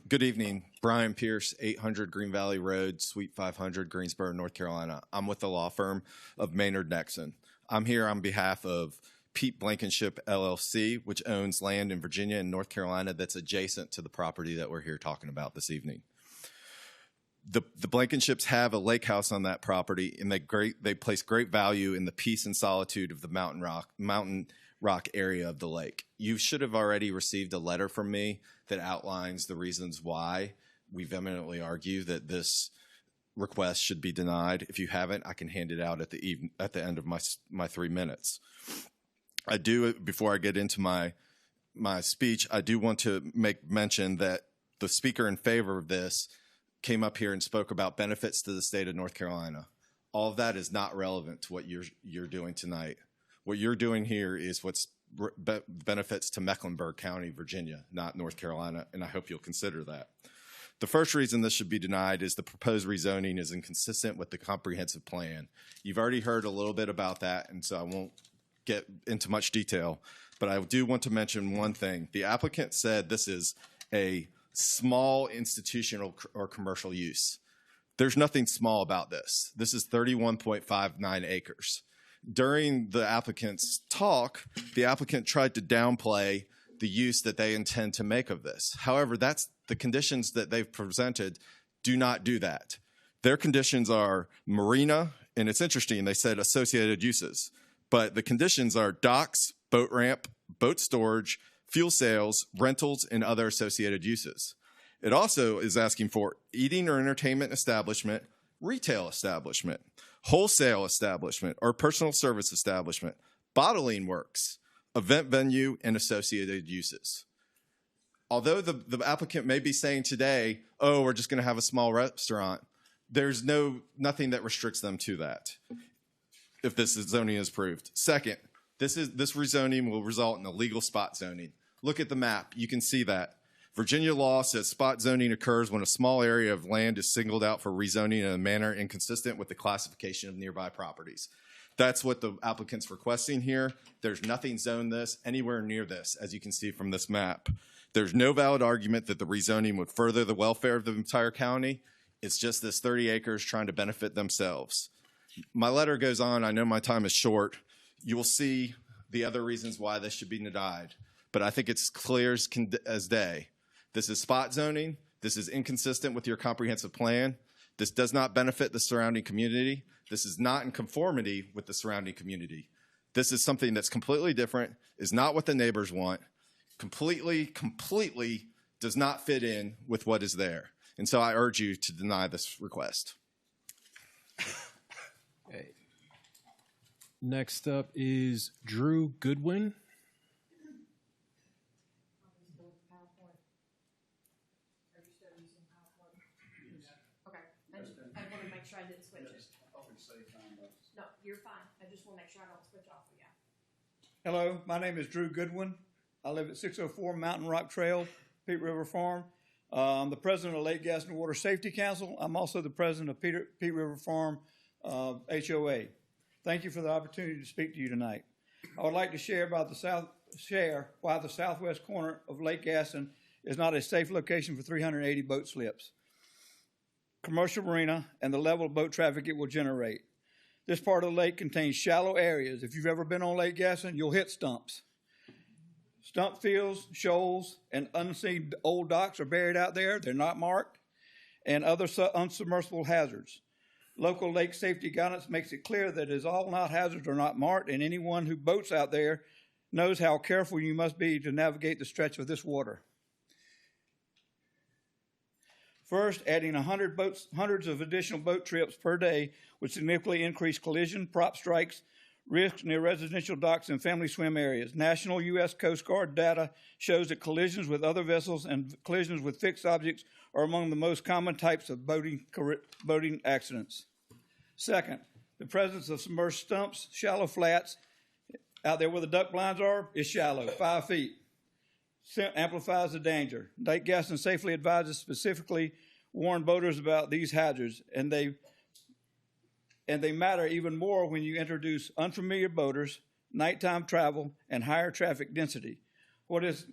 Good evening. Brian Pierce, 800 Green Valley Road, Suite 500, Greensboro, North Carolina. I'm with the law firm of Maynard Nexon. I'm here on behalf of Pete Blankenship, LLC, which owns land in Virginia and North Carolina that's adjacent to the property that we're here talking about this evening. The Blankenships have a lake house on that property, and they place great value in the peace and solitude of the mountain rock area of the lake. You should have already received a letter from me that outlines the reasons why we vehemently argue that this request should be denied. If you haven't, I can hand it out at the end of my 3 minutes. Before I get into my speech, I do want to make mention that the speaker in favor of this came up here and spoke about benefits to the state of North Carolina. All of that is not relevant to what you're doing tonight. What you're doing here is what's benefits to Mecklenburg County, Virginia, not North Carolina, and I hope you'll consider that. The first reason this should be denied is the proposed rezoning is inconsistent with the comprehensive plan. You've already heard a little bit about that, and so I won't get into much detail, but I do want to mention one thing. The applicant said this is a small institutional or commercial use. There's nothing small about this. This is 31.59 acres. During the applicant's talk, the applicant tried to downplay the use that they intend to make of this. However, that's the conditions that they've presented do not do that. Their conditions are marina, and it's interesting, they said associated uses, but the conditions are docks, boat ramp, boat storage, fuel sales, rentals, and other associated uses. It also is asking for eating or entertainment establishment, retail establishment, wholesale establishment, or personal service establishment, bottling works, event venue, and associated uses. Although the applicant may be saying today, oh, we're just going to have a small restaurant, there's nothing that restricts them to that if this zoning is approved. Second, this rezoning will result in illegal spot zoning. Look at the map. You can see that. Virginia law says spot zoning occurs when a small area of land is singled out for rezoning in a manner inconsistent with the classification of nearby properties. That's what the applicant's requesting here. There's nothing zoned this anywhere near this, as you can see from this map. There's no valid argument that the rezoning would further the welfare of the entire county. It's just this 30 acres trying to benefit themselves. My letter goes on. I know my time is short. You will see the other reasons why this should be denied, but I think it's clear as day. This is spot zoning. This is inconsistent with your comprehensive plan. This does not benefit the surrounding community. This is not in conformity with the surrounding community. This is something that's completely different, is not what the neighbors want, completely does not fit in with what is there. And so I urge you to deny this request. Okay. Next up is Drew Goodwin. Okay, I want to make sure I didn't switch it. No, you're fine. I just want to make sure I don't switch off of you. Hello, my name is Drew Goodwin. I live at 604 Mountain Rock Trail, Pete River Farm. I'm the president of Lake Gaston Water Safety Council. I'm also the president of Pete River Farm HOA. Thank you for the opportunity to speak to you tonight. I would like to share about why the southwest corner of Lake Gaston is not a safe location for 380 boat slips, commercial marina, and the level of boat traffic it will generate. This part of the lake contains shallow areas. If you've ever been on Lake Gaston, you'll hit stumps. Stump fields, shoals, and unseen old docks are buried out there. They're not marked, and other unsubmersible hazards. Local lake safety guidance makes it clear that as all not hazards are not marked, and anyone who boats out there knows how careful you must be to navigate the stretch of this water. First, adding hundreds of additional boat trips per day would significantly increase collision, prop strikes, risks near residential docks and family swim areas. National U.S. Coast Guard data shows that collisions with other vessels and collisions with fixed objects are among the most common types of boating accidents. Second, the presence of submerged stumps, shallow flats, out there where the duck blinds are, is shallow, 5 feet. Amplifies the danger. Lake Gaston safely advises specifically warn boaters about these hazards, and they matter even more when you introduce unfamiliar boaters, nighttime travel, and higher traffic density. What is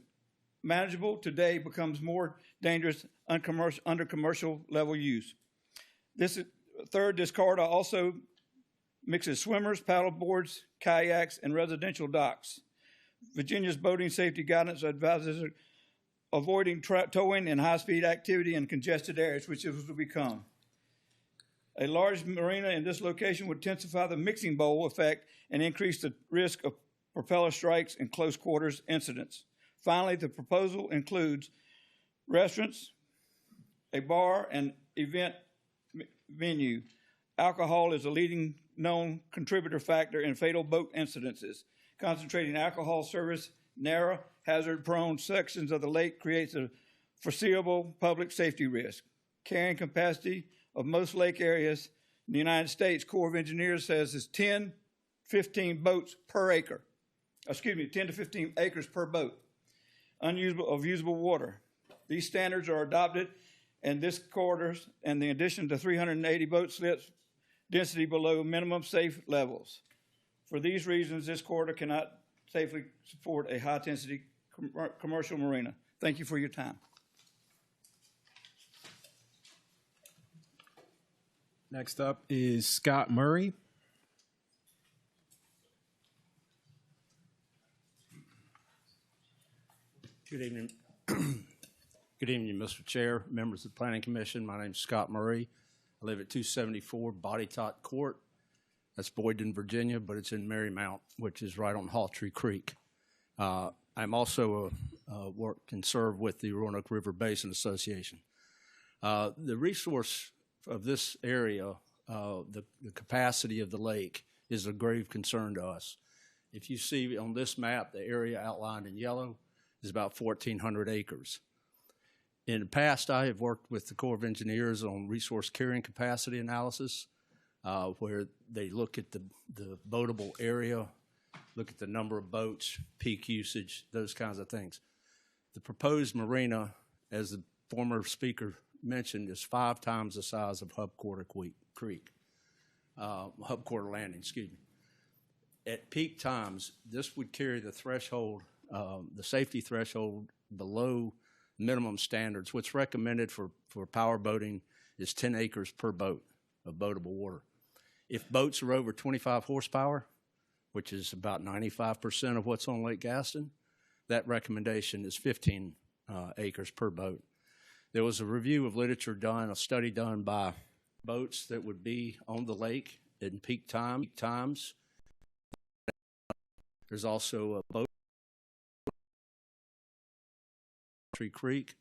manageable today becomes more dangerous under commercial level use. This corridor also mixes swimmers, paddle boards, kayaks, and residential docks. Virginia's boating safety guidance advises avoiding towing and high-speed activity in congested areas, which is will become. A large marina in this location would intensify the mixing bowl effect and increase the risk of propeller strikes and close quarters incidents. Finally, the proposal includes restaurants, a bar, and event venue. Alcohol is a leading known contributor factor in fatal boat incidences. Concentrating alcohol service, narrow, hazard-prone sections of the lake creates a foreseeable public safety risk. Carrying capacity of most lake areas in the United States, Corps of Engineers says is 10, 15 boats per acre. 10 to 15 acres per boat of usable water. These standards are adopted in this corridor and the addition to 380 boat slips density below minimum safe levels. For these reasons, this corridor cannot safely support a high-intensity commercial marina. Thank you for your time. Next up is Scott Murray. Good evening. Good evening, Mr. Chair, members of the Planning Commission. My name is Scott Murray. I live at 274 Bodytot Court. That's Boydton, Virginia, but it's in Marymount, which is right on Hawtree Creek. I'm also work and serve with the Roanoke River Basin Association. The resource of this area, the capacity of the lake, is a grave concern to us. If you see on this map, the area outlined in yellow is about 1,400 acres. In the past, I have worked with the Corps of Engineers on resource carrying capacity analysis, where they look at the boatable area, look at the number of boats, peak usage, those kinds of things. The proposed marina, as the former speaker mentioned, is 5 times the size of Hub Quarter Landing, excuse me. At peak times, this would carry the threshold, the safety threshold below minimum standards. What's recommended for power boating is 10 acres per boat of boatable water. If boats are over 25 horsepower, which is about 95% of what's on Lake Gaston, that recommendation is 15 acres per boat. There was a review of literature done, a study done by boats that would be on the lake in peak times. There's also a boat, Tree Creek.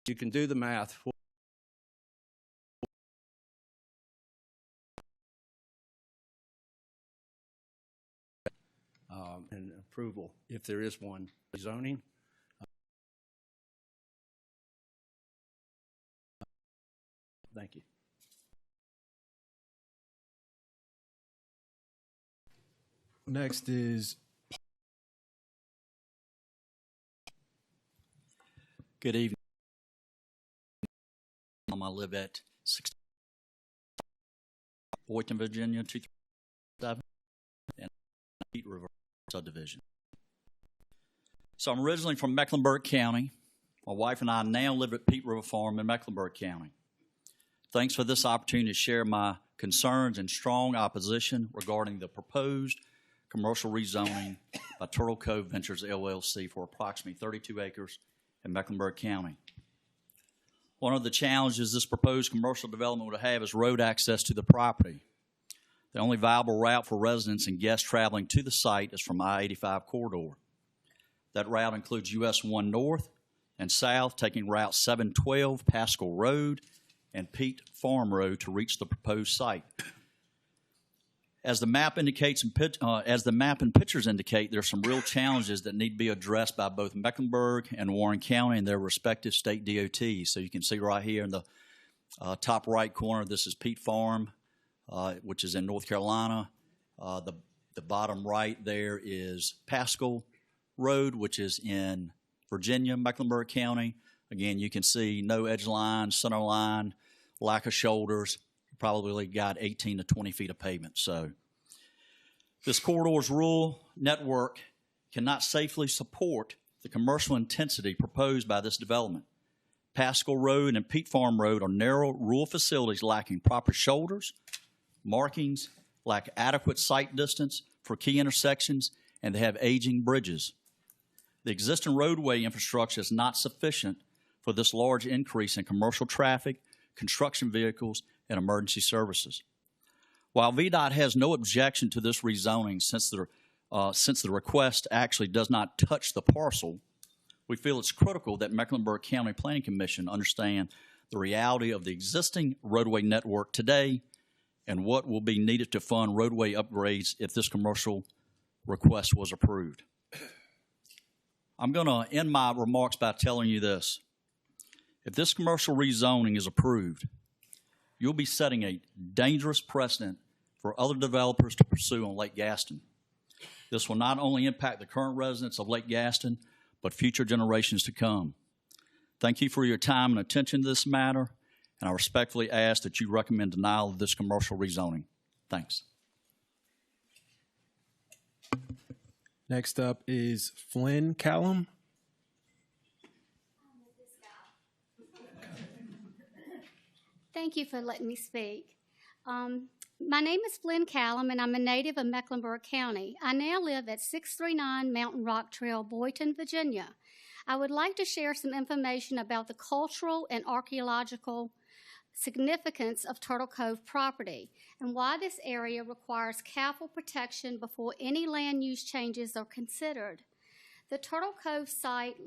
You can do the math. And approval, if there is one, zoning. Thank you. Next is Good evening. I live at 60 Boynton, Virginia, 237, and Peat River subdivision. So I'm originally from Mecklenburg County. My wife and I now live at Peat River Farm in Mecklenburg County. Thanks for this opportunity to share my concerns and strong opposition regarding the proposed commercial rezoning by Turtle Cove Ventures LLC for approximately 32 acres in Mecklenburg County. One of the challenges this proposed commercial development would have is road access to the property. The only viable route for residents and guests traveling to the site is from I-85 corridor. That route includes US 1 north and south, taking Route 712 Pascal Road and Peat Farm Road to reach the proposed site. As the map indicates, as the map and pictures indicate, there are some real challenges that need to be addressed by both Mecklenburg and Warren County and their respective state DOTs. So you can see right here in the top right corner, this is Peat Farm, which is in North Carolina. The bottom right there is Pascal Road, which is in Virginia, Mecklenburg County. Again, you can see no edge line, center line, lack of shoulders. Probably got 18 to 20 feet of pavement. So this corridor's rural network cannot safely support the commercial intensity proposed by this development. Pascal Road and Peat Farm Road are narrow rural facilities lacking proper shoulders, markings, lack adequate sight distance for key intersections, and they have aging bridges. The existing roadway infrastructure is not sufficient for this large increase in commercial traffic, construction vehicles, and emergency services. While VDOT has no objection to this rezoning since the request actually does not touch the parcel, we feel it's critical that Mecklenburg County Planning Commission understand the reality of the existing roadway network today and what will be needed to fund roadway upgrades if this commercial request was approved. I'm going to end my remarks by telling you this. If this commercial rezoning is approved, you'll be setting a dangerous precedent for other developers to pursue on Lake Gaston. This will not only impact the current residents of Lake Gaston, but future generations to come. Thank you for your time and attention to this matter, and I respectfully ask that you recommend denial of this commercial rezoning. Thanks. next up is Flynn Callum. Thank you for letting me speak. My name is Flynn Callum, and I'm a native of Mecklenburg County. I now live at 639 Mountain Rock Trail, Boynton, Virginia. I would like to share some information about the cultural and archaeological significance of Turtle Cove property and why this area requires careful protection before any land use changes are considered. The Turtle Cove site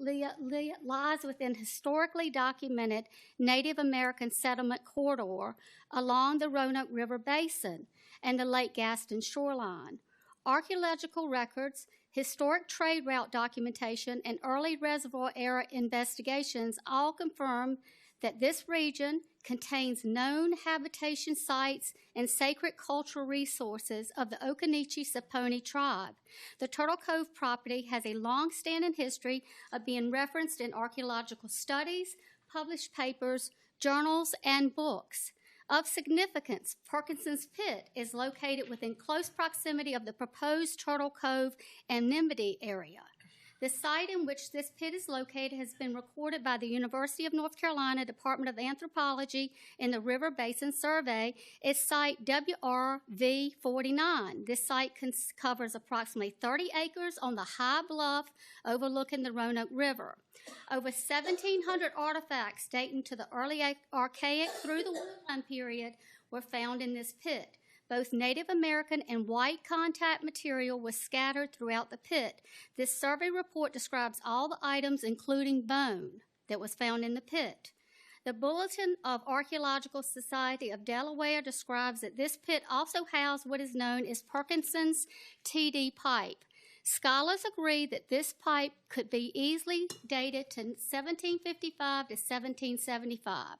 lies within historically documented Native American settlement corridor along the Roanoke River Basin and the Lake Gaston shoreline. Archaeological records, historic trade route documentation, and early reservoir-era investigations all confirm that this region contains known habitation sites and sacred cultural resources of the Occaneechi-Saponi tribe. The Turtle Cove property has a long-standing history of being referenced in archaeological studies, published papers, journals, and books. Of significance, Parkinson's Pit is located within close proximity of the proposed Turtle Cove and Nimby area. The site in which this pit is located has been recorded by the University of North Carolina Department of Anthropology in the River Basin Survey. It's site WRV 49. This site covers approximately 30 acres on the high bluff overlooking the Roanoke River. Over 1,700 artifacts dating to the early Archaic through the Woodland period were found in this pit. Both Native American and white contact material was scattered throughout the pit. This survey report describes all the items, including bone, that was found in the pit. The Bulletin of Archaeological Society of Delaware describes that this pit also housed what is known as Perkinson's TD pipe. Scholars agree that this pipe could be easily dated to 1755 to 1775.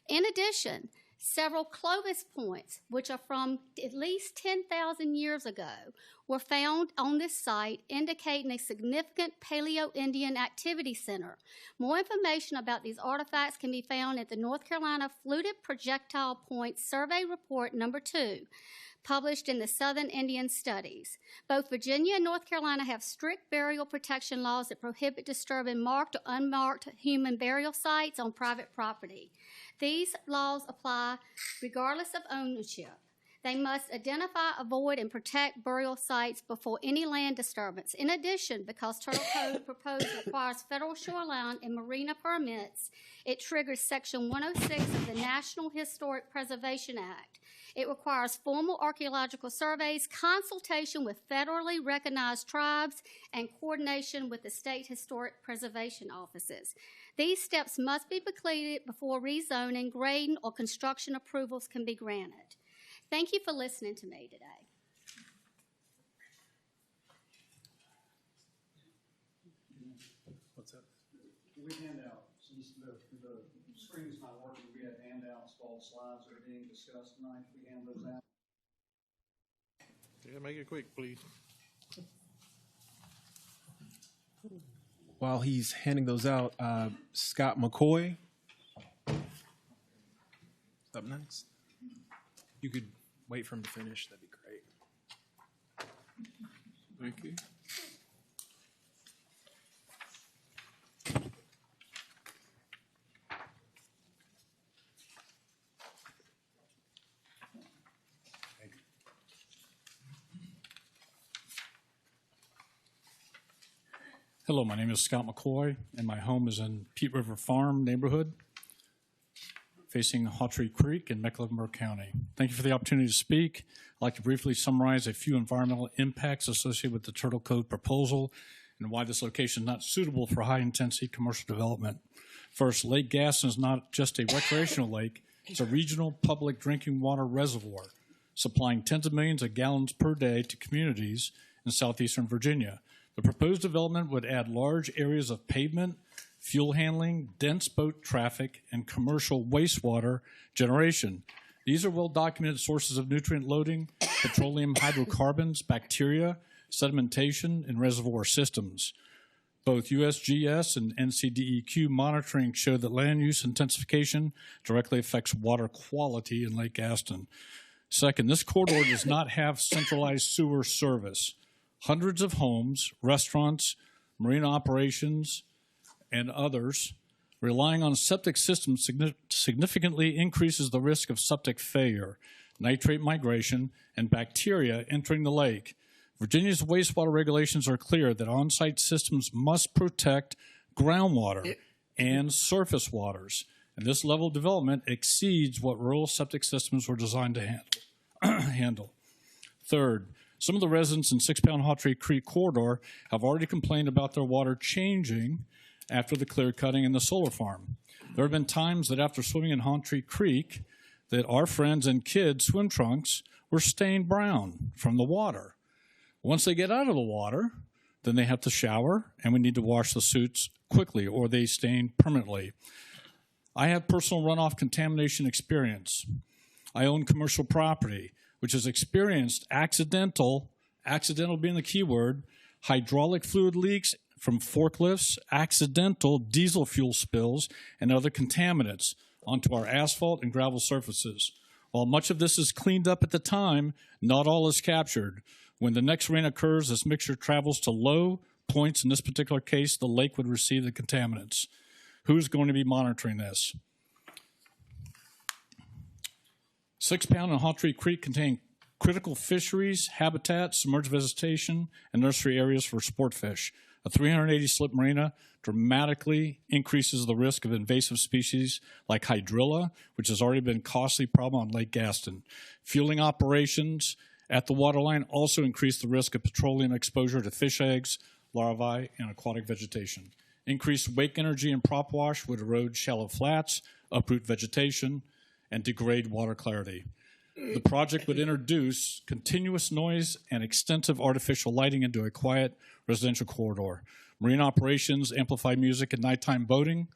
In addition, several Clovis points, which are from at least 10,000 years ago, were found on this site, indicating a significant Paleo-Indian activity center. More information about these artifacts can be found at the North Carolina Fluted Projectile Point Survey Report Number 2, published in the Southern Indian Studies. Both Virginia and North Carolina have strict burial protection laws that prohibit disturbing marked or unmarked human burial sites on private property. These laws apply regardless of ownership. They must identify, avoid, and protect burial sites before any land disturbance. In addition, because Turtle Code proposed requires federal shoreline and marina permits, it triggers Section 106 of the National Historic Preservation Act. It requires formal archaeological surveys, consultation with federally recognized tribes, and coordination with the state historic preservation offices. These steps must be completed before rezoning, grading, or construction approvals can be granted. Thank you for listening to me today. What's up? We hand out, since the screen's not working, we have handouts, all slides that are being discussed tonight. We hand those out. Yeah, make it quick, please. While he's handing those out, Scott McCoy up next. You could wait for him to finish. That'd be great. Thank you. Hello, my name is Scott McCoy, and my home is in Peat River Farm neighborhood, facing Hawtree Creek in Mecklenburg County. Thank you for the opportunity to speak. I'd like to briefly summarize a few environmental impacts associated with the Turtle Code proposal and why this location is not suitable for high-intensity commercial development. First, Lake Gaston is not just a recreational lake, it's a regional public drinking water reservoir, supplying tens of millions of gallons per day to communities in southeastern Virginia. The proposed development would add large areas of pavement, fuel handling, dense boat traffic, and commercial wastewater generation. These are well-documented sources of nutrient loading, petroleum hydrocarbons, bacteria, sedimentation, and reservoir systems. Both USGS and NCDEQ monitoring show that land use intensification directly affects water quality in Lake Gaston. Second, this corridor does not have centralized sewer service. Hundreds of homes, restaurants, marine operations, and others relying on septic systems significantly increases the risk of septic failure, nitrate migration, and bacteria entering the lake. Virginia's wastewater regulations are clear that on-site systems must protect groundwater and surface waters, and this level of development exceeds what rural septic systems were designed to handle. Third, some of the residents in 6-Pound Hawtree Creek corridor have already complained about their water changing after the clear cutting in the solar farm. There have been times that after swimming in Hawtree Creek that our friends and kids' swim trunks were stained brown from the water. Once they get out of the water, then they have to shower, and we need to wash the suits quickly or they stain permanently. I have personal runoff contamination experience. I own commercial property, which has experienced accidental being the key word, hydraulic fluid leaks from forklifts, accidental diesel fuel spills, and other contaminants onto our asphalt and gravel surfaces. While much of this is cleaned up at the time, not all is captured. When the next rain occurs, this mixture travels to low points in this particular case, the lake would receive the contaminants. Who's going to be monitoring this? 6 Pound and Hawtree Creek contain critical fisheries, habitats, submerged vegetation, and nursery areas for sport fish. A 380-slip marina dramatically increases the risk of invasive species like hydrilla, which has already been a costly problem on Lake Gaston. Fueling operations at the waterline also increase the risk of petroleum exposure to fish eggs, larvae, and aquatic vegetation. Increased wake energy and prop wash would erode shallow flats, uproot vegetation, and degrade water clarity. The project would introduce continuous noise and extensive artificial lighting into a quiet residential corridor. Marine operations, amplified music, and nighttime boating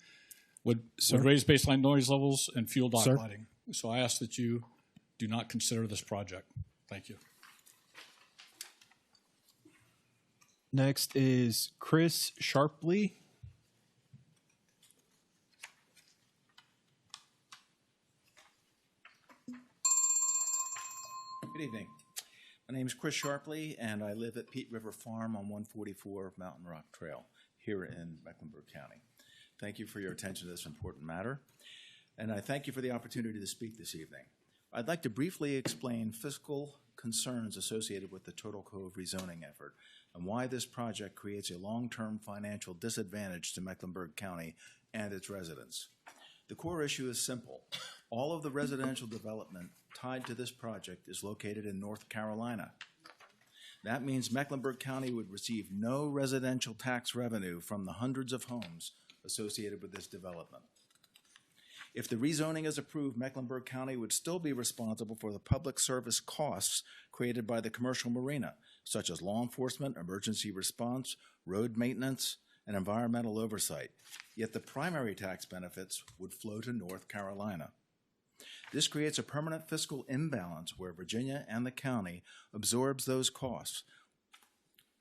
would raise baseline noise levels and fuel dock lighting. So I ask that you do not consider this project. Thank you. Next is Chris Sharpley. Good evening. My name is Chris Sharpley, and I live at Pete River Farm on 144 Mountain Rock Trail here in Mecklenburg County. Thank you for your attention to this important matter, and I thank you for the opportunity to speak this evening. I'd like to briefly explain fiscal concerns associated with the Turtle Cove rezoning effort and why this project creates a long-term financial disadvantage to Mecklenburg County and its residents. The core issue is simple. All of the residential development tied to this project is located in North Carolina. That means Mecklenburg County would receive no residential tax revenue from the hundreds of homes associated with this development. If the rezoning is approved, Mecklenburg County would still be responsible for the public service costs created by the commercial marina, such as law enforcement, emergency response, road maintenance, and environmental oversight. Yet the primary tax benefits would flow to North Carolina. This creates a permanent fiscal imbalance where Virginia and the county absorbs those costs,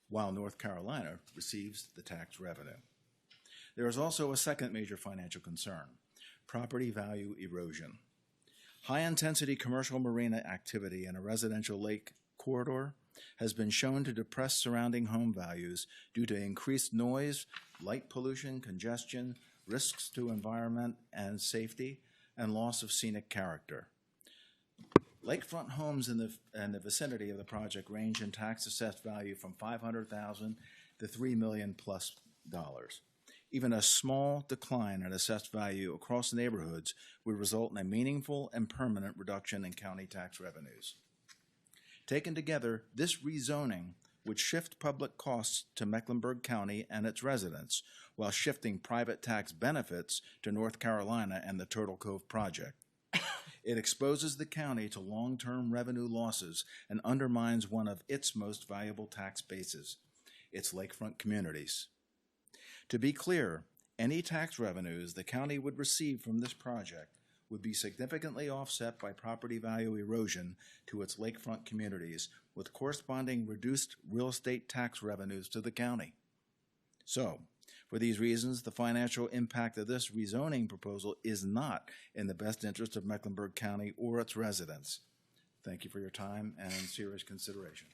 while North Carolina receives the tax revenue. There is also a second major financial concern: property value erosion. High-intensity commercial marina activity in a residential lake corridor has been shown to depress surrounding home values due to increased noise, light pollution, congestion, risks to environment and safety, and loss of scenic character. Lakefront homes in the vicinity of the project range in tax assessed value from $500,000 to $3 million plus. Even a small decline in assessed value across neighborhoods would result in a meaningful and permanent reduction in county tax revenues. Taken together, this rezoning would shift public costs to Mecklenburg County and its residents, while shifting private tax benefits to North Carolina and the Turtle Cove project. It exposes the county to long-term revenue losses and undermines one of its most valuable tax bases, its lakefront communities. To be clear, any tax revenues the county would receive from this project would be significantly offset by property value erosion to its lakefront communities, with corresponding reduced real estate tax revenues to the county. So, for these reasons, the financial impact of this rezoning proposal is not in the best interest of Mecklenburg County or its residents. Thank you for your time and serious consideration.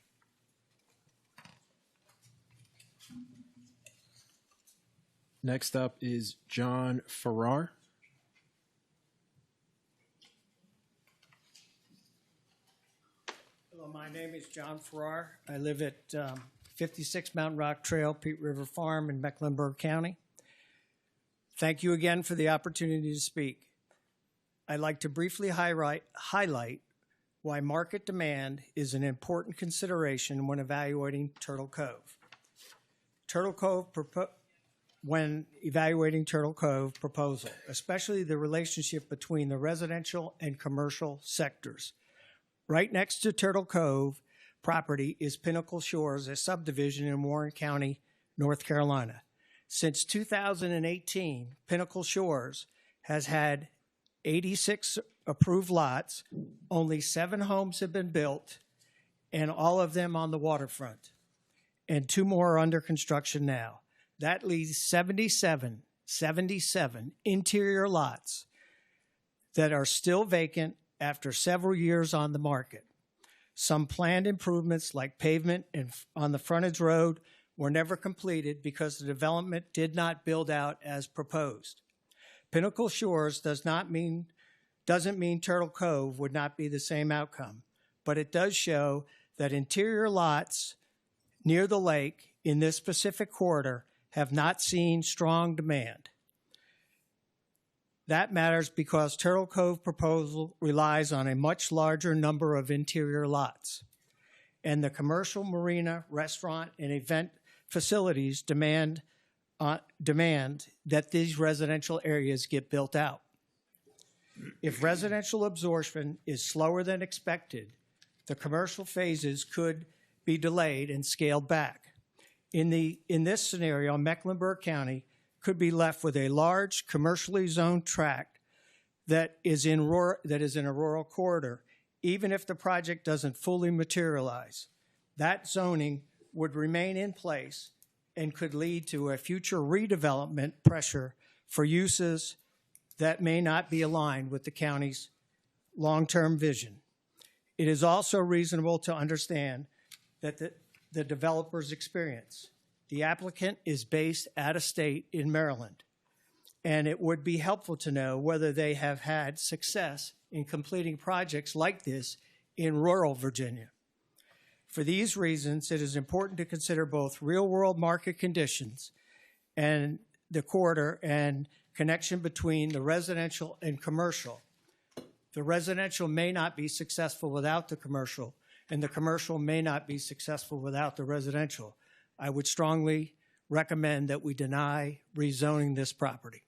Next up is John Farrar. Hello, my name is John Farrar. I live at 56 Mountain Rock Trail, Pete River Farm in Mecklenburg County. Thank you again for the opportunity to speak. I'd like to briefly highlight why market demand is an important consideration when evaluating Turtle Cove. When evaluating Turtle Cove proposal, especially the relationship between the residential and commercial sectors. Right next to Turtle Cove property is Pinnacle Shores, a subdivision in Warren County, North Carolina. Since 2018, Pinnacle Shores has had 86 approved lots, only 7 homes have been built, and all of them on the waterfront, and 2 more are under construction now. That leaves 77 interior lots that are still vacant after several years on the market. Some planned improvements like pavement and on the frontage road were never completed because the development did not build out as proposed. Pinnacle Shores doesn't mean Turtle Cove would not be the same outcome, but it does show that interior lots near the lake in this specific corridor have not seen strong demand. That matters because Turtle Cove proposal relies on a much larger number of interior lots, and the commercial marina, restaurant, and event facilities demand that these residential areas get built out. If residential absorption is slower than expected, the commercial phases could be delayed and scaled back. In this scenario, Mecklenburg County could be left with a large commercially zoned tract that is in a rural corridor, even if the project doesn't fully materialize. That zoning would remain in place and could lead to a future redevelopment pressure for uses that may not be aligned with the county's long-term vision. It is also reasonable to understand that the developer's experience. The applicant is based out of state in Maryland, and it would be helpful to know whether they have had success in completing projects like this in rural Virginia. For these reasons, it is important to consider both real-world market conditions and the corridor and connection between the residential and commercial. The residential may not be successful without the commercial, and the commercial may not be successful without the residential. I would strongly recommend that we deny rezoning this property.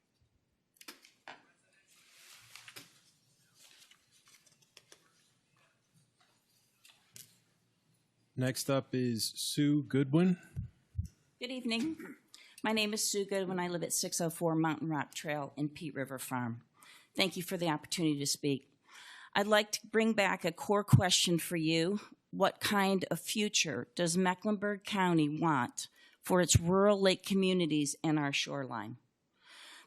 Next up is Sue Goodwin. Good evening. My name is Sue Goodwin. I live at 604 Mountain Rock Trail in Peat River Farm. Thank you for the opportunity to speak. I'd like to bring back a core question for you. What kind of future does Mecklenburg County want for its rural lake communities and our shoreline?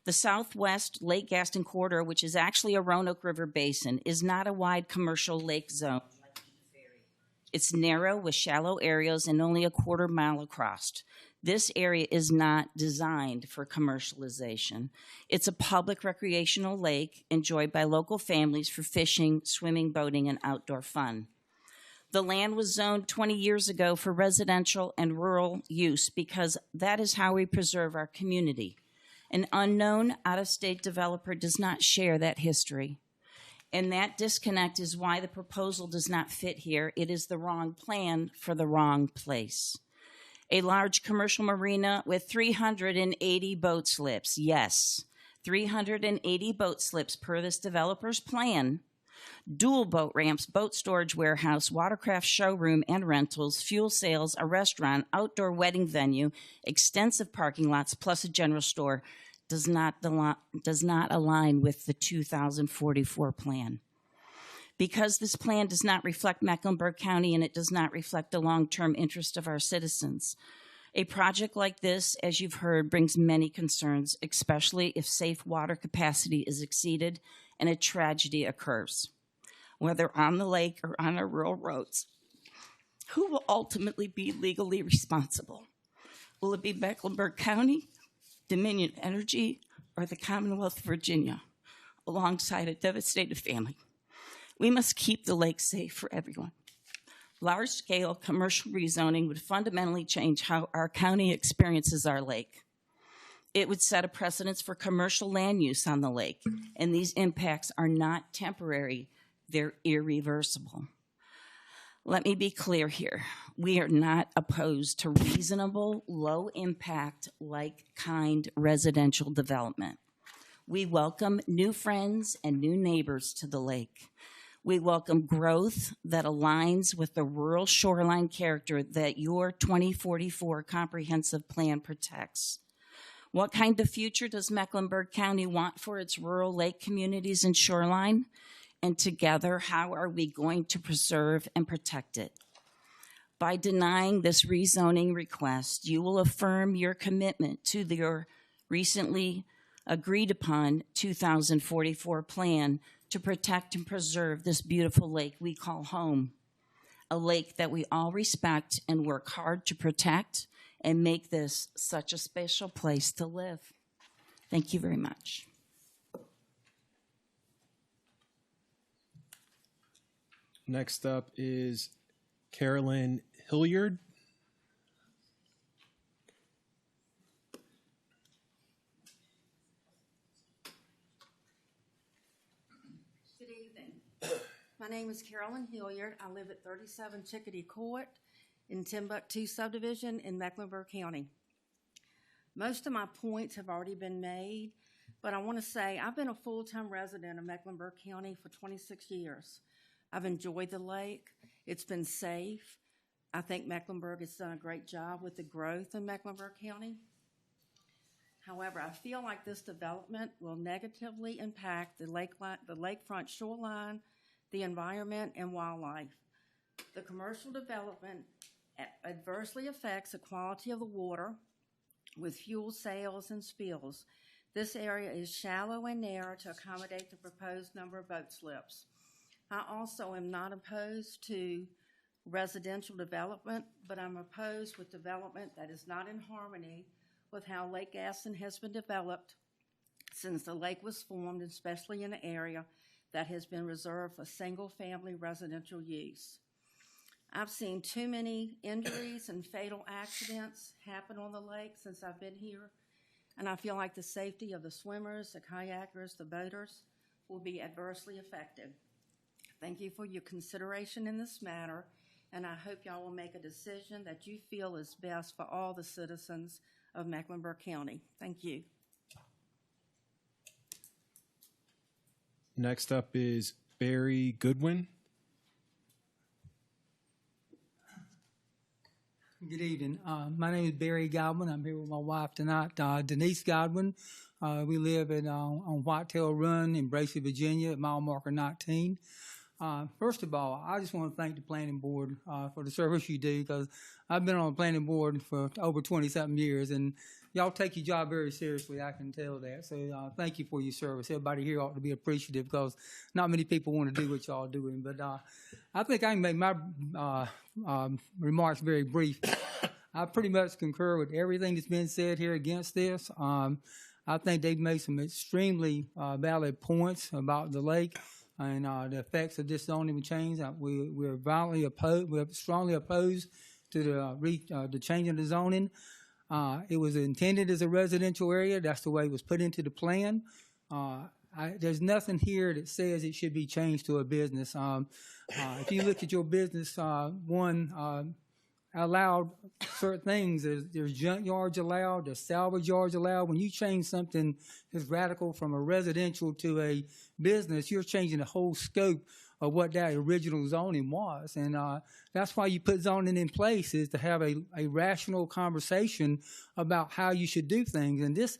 The Southwest Lake Gaston Corridor, which is actually a Roanoke River Basin, is not a wide commercial lake zone. It's narrow with shallow areas and only a quarter mile across. This area is not designed for commercialization. It's a public recreational lake enjoyed by local families for fishing, swimming, boating, and outdoor fun. The land was zoned 20 years ago for residential and rural use because that is how we preserve our community. An unknown out-of-state developer does not share that history. And that disconnect is why the proposal does not fit here. It is the wrong plan for the wrong place. A large commercial marina with 380 boat slips. Yes, 380 boat slips per this developer's plan. Dual boat ramps, boat storage warehouse, watercraft showroom and rentals, fuel sales, a restaurant, outdoor wedding venue, extensive parking lots, plus a general store does not align with the 2044 plan. Because this plan does not reflect Mecklenburg County and it does not reflect the long-term interest of our citizens. A project like this, as you've heard, brings many concerns, especially if safe water capacity is exceeded and a tragedy occurs, whether on the lake or on our rural roads. Who will ultimately be legally responsible? Will it be Mecklenburg County, Dominion Energy, or the Commonwealth of Virginia, alongside a devastated family? We must keep the lake safe for everyone. Large-scale commercial rezoning would fundamentally change how our county experiences our lake. It would set a precedence for commercial land use on the lake, and these impacts are not temporary, they're irreversible. Let me be clear here. We are not opposed to reasonable, low-impact, like-kind residential development. We welcome new friends and new neighbors to the lake. We welcome growth that aligns with the rural shoreline character that your 2044 comprehensive plan protects. What kind of future does Mecklenburg County want for its rural lake communities and shoreline? And together, how are we going to preserve and protect it? By denying this rezoning request, you will affirm your commitment to your recently agreed upon 2044 plan to protect and preserve this beautiful lake we call home. a lake that we all respect and work hard to protect and make this such a special place to live. Thank you very much. Next up is Carolyn Hilliard. Good evening. My name is Carolyn Hilliard. I live at 37 Chickadee Court in Timbuktu subdivision in Mecklenburg County. Most of my points have already been made, but I want to say I've been a full-time resident of Mecklenburg County for 26 years. I've enjoyed the lake. It's been safe. I think Mecklenburg has done a great job with the growth in Mecklenburg County. However, I feel like this development will negatively impact the lakefront shoreline, the environment, and wildlife. The commercial development adversely affects the quality of the water with fuel sales and spills. This area is shallow and narrow to accommodate the proposed number of boat slips. I also am not opposed to residential development, but I'm opposed with development that is not in harmony with how Lake Gaston has been developed since the lake was formed, especially in an area that has been reserved for single-family residential use. I've seen too many injuries and fatal accidents happen on the lake since I've been here, and I feel like the safety of the swimmers, the kayakers, the boaters will be adversely affected. Thank you for your consideration in this matter, and I hope y'all will make a decision that you feel is best for all the citizens of Mecklenburg County. Thank you. Next up is Barry Goodwin. Good evening. My name is Barry Godwin. I'm here with my wife tonight, Denise Godwin. We live on Whitetail Run in Bracey, Virginia at mile marker 19. First of all, I just want to thank the planning board for the service you do, because I've been on the planning board for over 20-something years, and y'all take your job very seriously. I can tell that. So thank you for your service. Everybody here ought to be appreciative, because not many people want to do what y'all are doing. But I think I can make my remarks very brief. I pretty much concur with everything that's been said here against this. I think they've made some extremely valid points about the lake and the effects of this zoning change. We're violently opposed. We're strongly opposed to the change in the zoning. It was intended as a residential area. That's the way it was put into the plan. There's nothing here that says it should be changed to a business. If you look at your business, allowed certain things. There's junk yards allowed, there's salvage yards allowed. When you change something as radical from a residential to a business, you're changing the whole scope of what that original zoning was. And that's why you put zoning in place, is to have a rational conversation about how you should do things. And this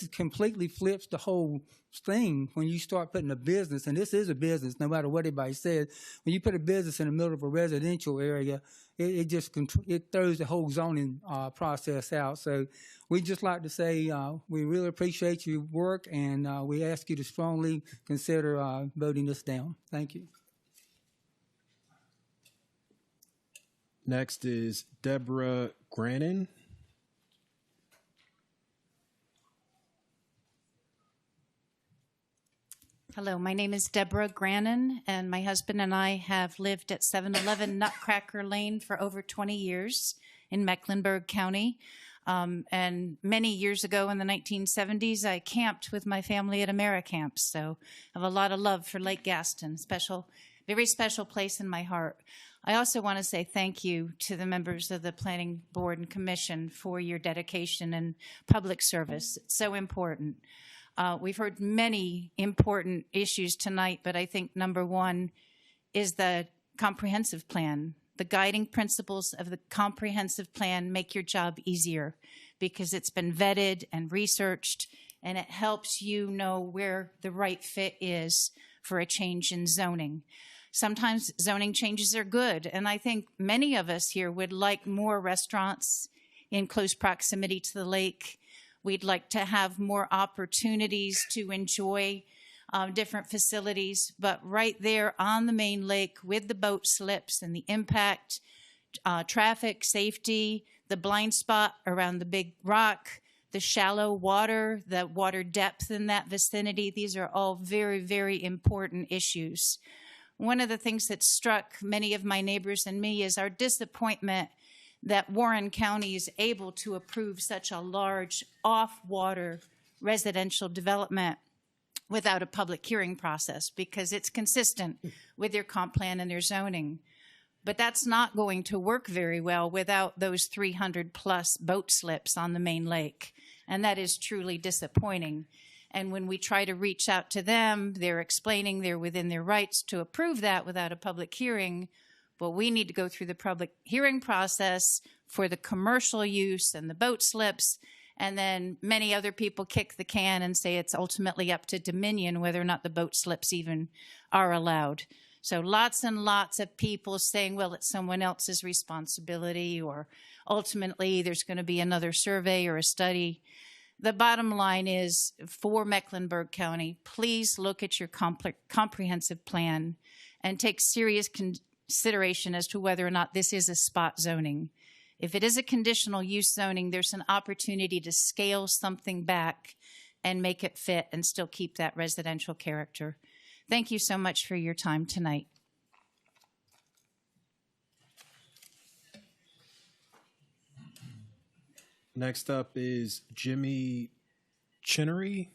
completely flips the whole thing when you start putting a business, and this is a business, no matter what anybody says. When you put a business in the middle of a residential area, it throws the whole zoning process out. So we'd just like to say we really appreciate your work, and we ask you to strongly consider voting this down. Thank you. Next is Deborah Grannon. Hello, my name is Deborah Grannon, and my husband and I have lived at 711 Nutcracker Lane for over 20 years in Mecklenburg County. And many years ago in the 1970s, I camped with my family at AmeriCamp, so I have a lot of love for Lake Gaston, very special place in my heart. I also want to say thank you to the members of the Planning Board and Commission for your dedication and public service. It's so important. We've heard many important issues tonight, but I think number one is the comprehensive plan. The guiding principles of the comprehensive plan make your job easier because it's been vetted and researched, and it helps you know where the right fit is for a change in zoning. Sometimes zoning changes are good, and I think many of us here would like more restaurants in close proximity to the lake. We'd like to have more opportunities to enjoy different facilities, but right there on the main lake with the boat slips and the impact, traffic, safety, the blind spot around the big rock, the shallow water, the water depth in that vicinity, these are all very, very important issues. One of the things that struck many of my neighbors and me is our disappointment that Warren County is able to approve such a large off-water residential development without a public hearing process, because it's consistent with their comp plan and their zoning. But that's not going to work very well without those 300 plus boat slips on the main lake. And that is truly disappointing. And when we try to reach out to them, they're explaining they're within their rights to approve that without a public hearing. But we need to go through the public hearing process for the commercial use and the boat slips. And then many other people kick the can and say it's ultimately up to Dominion whether or not the boat slips even are allowed. So lots and lots of people saying, well, it's someone else's responsibility, or ultimately there's going to be another survey or a study. The bottom line is, for Mecklenburg County, please look at your comprehensive plan and take serious consideration as to whether or not this is a spot zoning. If it is a conditional use zoning, there's an opportunity to scale something back and make it fit and still keep that residential character. Thank you so much for your time tonight. Next up is Jimmy Chinnery.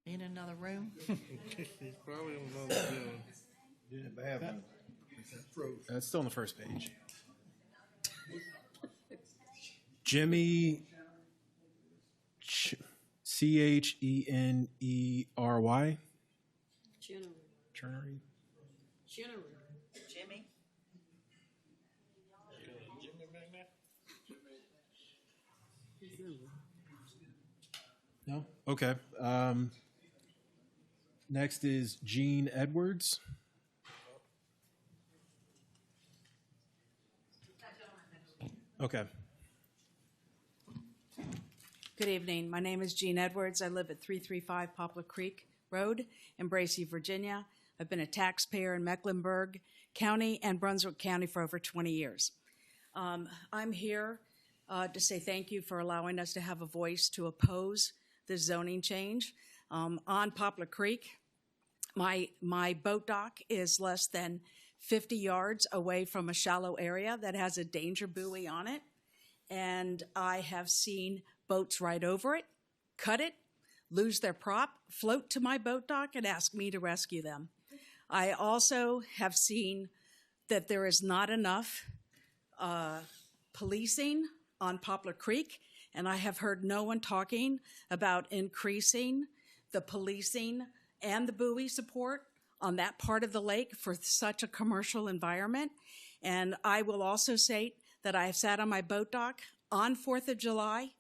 In another room? He's probably in another building. That's still on the first page. Jimmy Chenery. Chernery. Jimmy? No? Okay. Next is Gene Edwards. Okay. Good evening. My name is Jean Edwards. I live at 335 Poplar Creek Road in Bracey, Virginia. I've been a taxpayer in Mecklenburg County and Brunswick County for over 20 years. I'm here to say thank you for allowing us to have a voice to oppose this zoning change. On Poplar Creek, my boat dock is less than 50 yards away from a shallow area that has a danger buoy on it. And I have seen boats ride over it, cut it, lose their prop, float to my boat dock, and ask me to rescue them. I also have seen that there is not enough policing on Poplar Creek, and I have heard no one talking about increasing the policing and the buoy support on that part of the lake for such a commercial environment. And I will also say that I have sat on my boat dock on 4th of July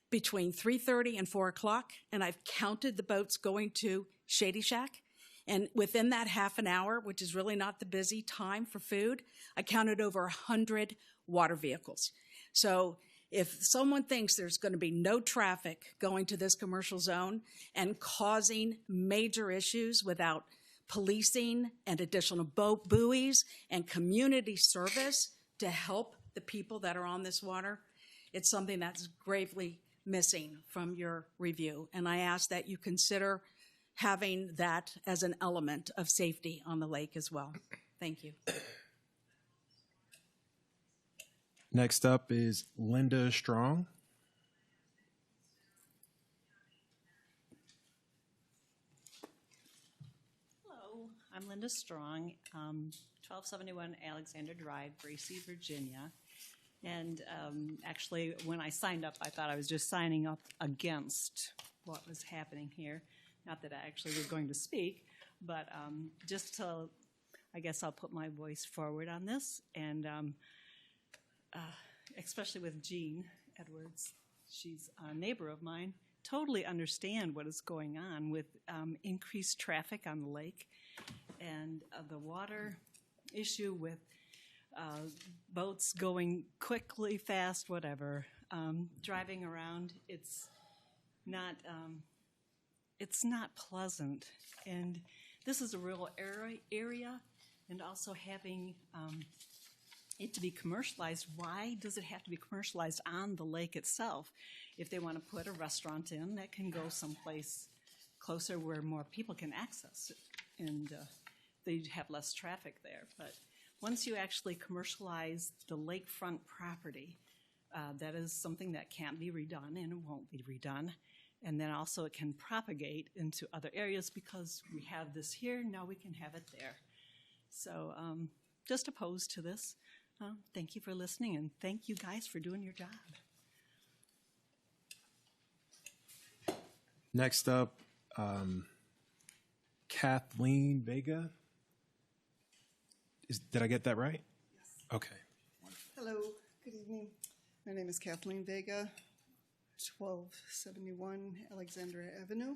between 3:30 and 4 o'clock, and I've counted the boats going to Shady Shack. And within that half an hour, which is really not the busy time for food, I counted over 100 water vehicles. So if someone thinks there's going to be no traffic going to this commercial zone and causing major issues without policing and additional boat buoys and community service to help the people that are on this water, it's something that's gravely missing from your review. And I ask that you consider having that as an element of safety on the lake as well. Thank you. Next up is Linda Strong. Hello, I'm Linda Strong, 1271 Alexander Drive, Bracey, Virginia. And actually, when I signed up, I thought I was just signing up against what was happening here. Not that I actually was going to speak, but just to, I guess I'll put my voice forward on this. And especially with Jean Edwards, she's a neighbor of mine, totally understand what is going on with increased traffic on the lake and the water issue with boats going quickly, fast, whatever. Driving around, it's not pleasant. And this is a real area, and also having it to be commercialized. Why does it have to be commercialized on the lake itself? If they want to put a restaurant in, that can go someplace closer where more people can access it, and they have less traffic there. But once you actually commercialize the lakefront property, that is something that can't be redone, and it won't be redone. And then also it can propagate into other areas because we have this here, now we can have it there. So just opposed to this. Thank you for listening, and thank you guys for doing your job. Next up, Kathleen Vega. Did I get that right? Yes. Okay. Hello, good evening. My name is Kathleen Vega, 1271 Alexandria Avenue,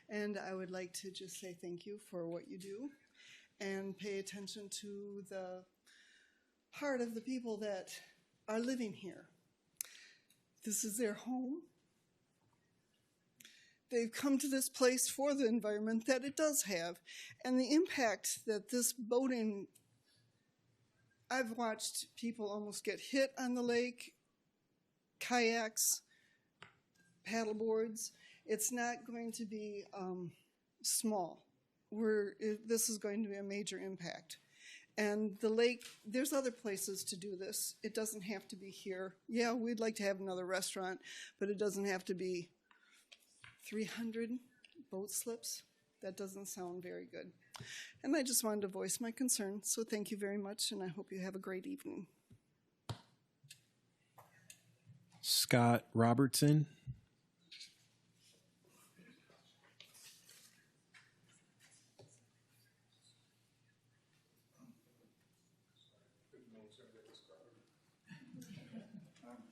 and I would like to just say thank you for what you do and pay attention to the heart of the people that are living here. This is their home. They've come to this place for the environment that it does have, and the impact that this boating, I've watched people almost get hit on the lake, kayaks, paddle boards. It's not going to be small. This is going to be a major impact. And the lake, there's other places to do this. It doesn't have to be here. Yeah, we'd like to have another restaurant, but it doesn't have to be 300 boat slips. That doesn't sound very good. And I just wanted to voice my concern. So thank you very much, and I hope you have a great evening. Scott Robertson.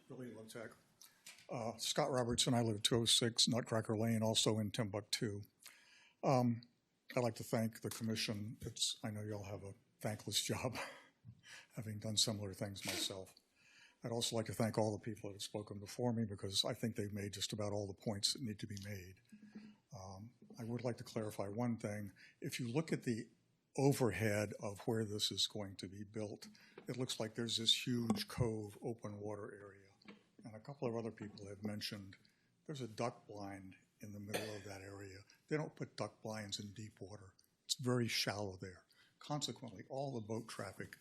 Billy Lotek. Scott Robertson, I live at 206 Nutcracker Lane, also in Timbuktu. I'd like to thank the commission. I know y'all have a thankless job, having done similar things myself. I'd also like to thank all the people that have spoken before me, because I think they've made just about all the points that need to be made. I would like to clarify one thing. If you look at the overhead of where this is going to be built, it looks like there's this huge cove open water area. And a couple of other people have mentioned there's a duck blind in the middle of that area. They don't put duck blinds in deep water. It's very shallow there. Consequently, all the boat traffic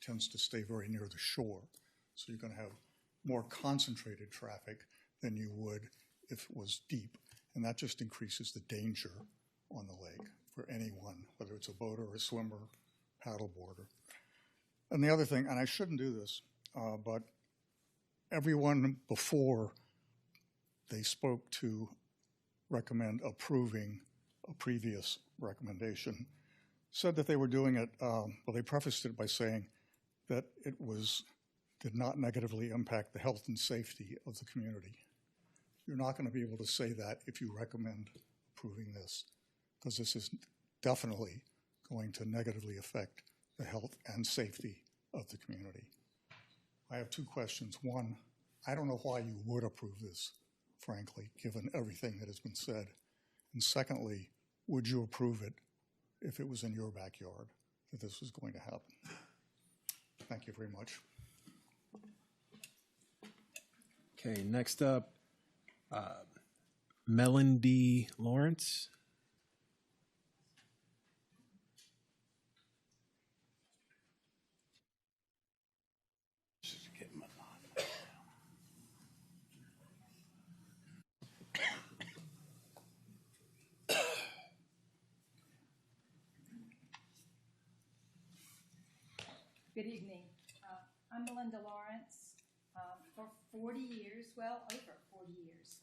tends to stay very near the shore. So you're going to have more concentrated traffic than you would if it was deep. And that just increases the danger on the lake for anyone, whether it's a boater, a swimmer, paddleboarder. And the other thing, and I shouldn't do this, but everyone before they spoke to recommend approving a previous recommendation said that they were doing it, well, they prefaced it by saying that it did not negatively impact the health and safety of the community. You're not going to be able to say that if you recommend approving this, because this is definitely going to negatively affect the health and safety of the community. I have two questions. One, I don't know why you would approve this, frankly, given everything that has been said. And secondly, would you approve it if it was in your backyard that this was going to happen? Thank you very much. Okay, next up, Melanie Lawrence. Good evening. I'm Melinda Lawrence. For 40 years, well, over 40 years,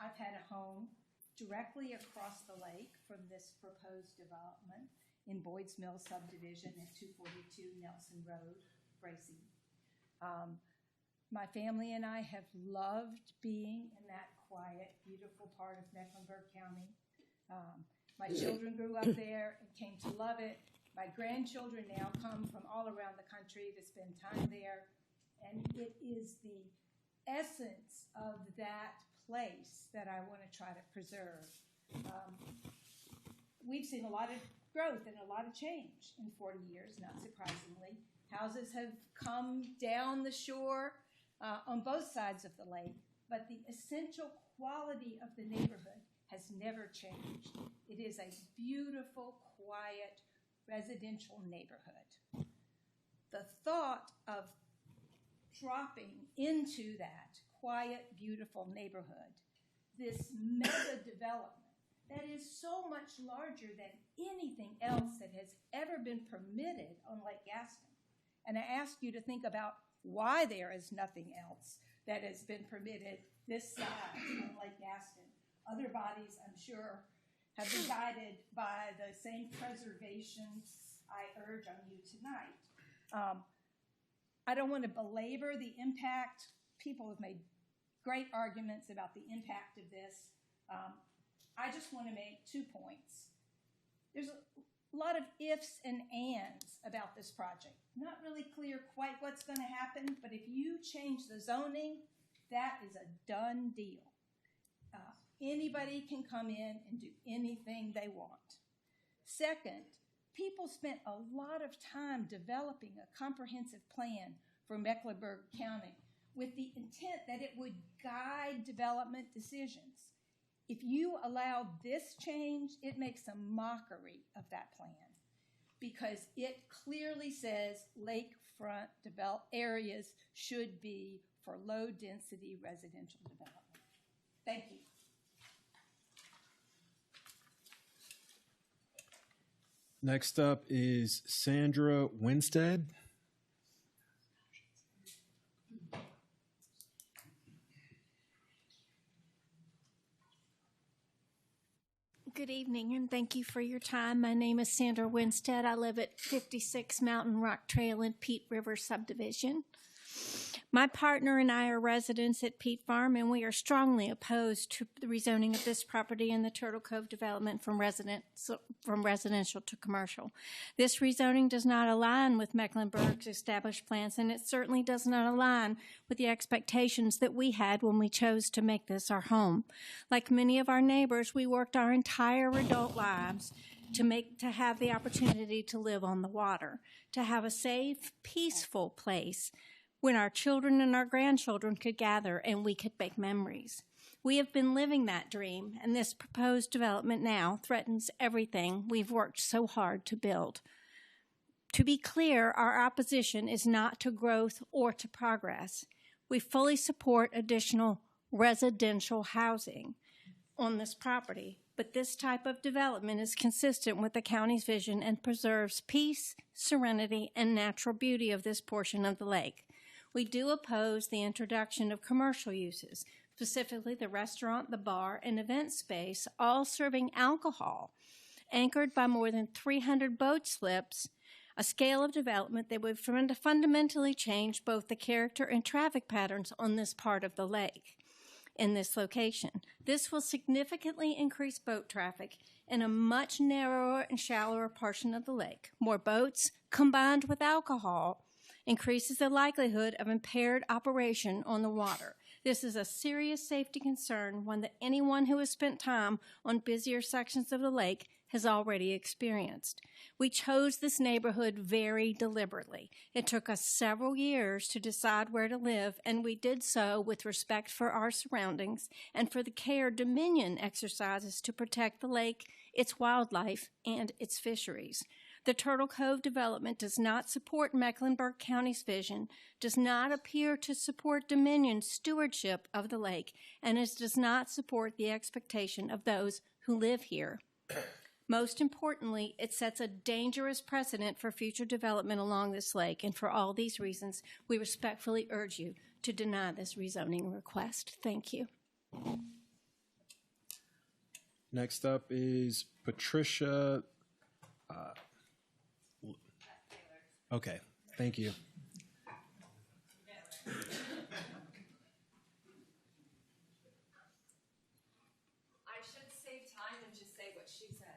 I've had a home directly across the lake from this proposed development in Boyd's Mill subdivision at 242 Nelson Road, Bracy. My family and I have loved being in that quiet, beautiful part of Mecklenburg County. My children grew up there and came to love it. My grandchildren now come from all around the country to spend time there, and it is the essence of that place that I want to try to preserve. We've seen a lot of growth and a lot of change in 40 years, not surprisingly. Houses have come down the shore on both sides of the lake, but the essential quality of the neighborhood has never changed. It is a beautiful, quiet, residential neighborhood. The thought of dropping into that quiet, beautiful neighborhood, this mega development that is so much larger than anything else that has ever been permitted on Lake Gaston. And I ask you to think about why there is nothing else that has been permitted this size on Lake Gaston. Other bodies, I'm sure, have been guided by the same preservation I urge on you tonight. I don't want to belabor the impact. People have made great arguments about the impact of this. I just want to make 2 points. There's a lot of ifs and ands about this project. Not really clear quite what's going to happen, but if you change the zoning, that is a done deal. Anybody can come in and do anything they want. Second, people spent a lot of time developing a comprehensive plan for Mecklenburg County with the intent that it would guide development decisions. If you allow this change, it makes a mockery of that plan because it clearly says lakefront areas should be for low-density residential development. Thank you. Next up is Sandra Winstead. Good evening, and thank you for your time. My name is Sandra Winstead. I live at 56 Mountain Rock Trail in Peat River Subdivision. My partner and I are residents at Peat Farm, and we are strongly opposed to the rezoning of this property and the Turtle Cove development from residential to commercial. This rezoning does not align with Mecklenburg's established plans, and it certainly does not align with the expectations that we had when we chose to make this our home. Like many of our neighbors, we worked our entire adult lives to have the opportunity to live on the water, to have a safe, peaceful place when our children and our grandchildren could gather and we could make memories. We have been living that dream, and this proposed development now threatens everything we've worked so hard to build. To be clear, our opposition is not to growth or to progress. We fully support additional residential housing on this property, but this type of development is consistent with the county's vision and preserves peace, serenity, and natural beauty of this portion of the lake. We do oppose the introduction of commercial uses, specifically the restaurant, the bar, and event space, all serving alcohol, anchored by more than 300 boat slips, a scale of development that would fundamentally change both the character and traffic patterns on this part of the lake. In this location, this will significantly increase boat traffic in a much narrower and shallower portion of the lake. More boats combined with alcohol increases the likelihood of impaired operation on the water. This is a serious safety concern, one that anyone who has spent time on busier sections of the lake has already experienced. We chose this neighborhood very deliberately. It took us several years to decide where to live, and we did so with respect for our surroundings and for the care Dominion exercises to protect the lake, its wildlife, and its fisheries. The Turtle Cove development does not support Mecklenburg County's vision, does not appear to support Dominion's stewardship of the lake, and it does not support the expectation of those who live here. Most importantly, it sets a dangerous precedent for future development along this lake, and for all these reasons, we respectfully urge you to deny this rezoning request. Thank you. Next up is Patricia. Okay, thank you. I should save time and just say what she said.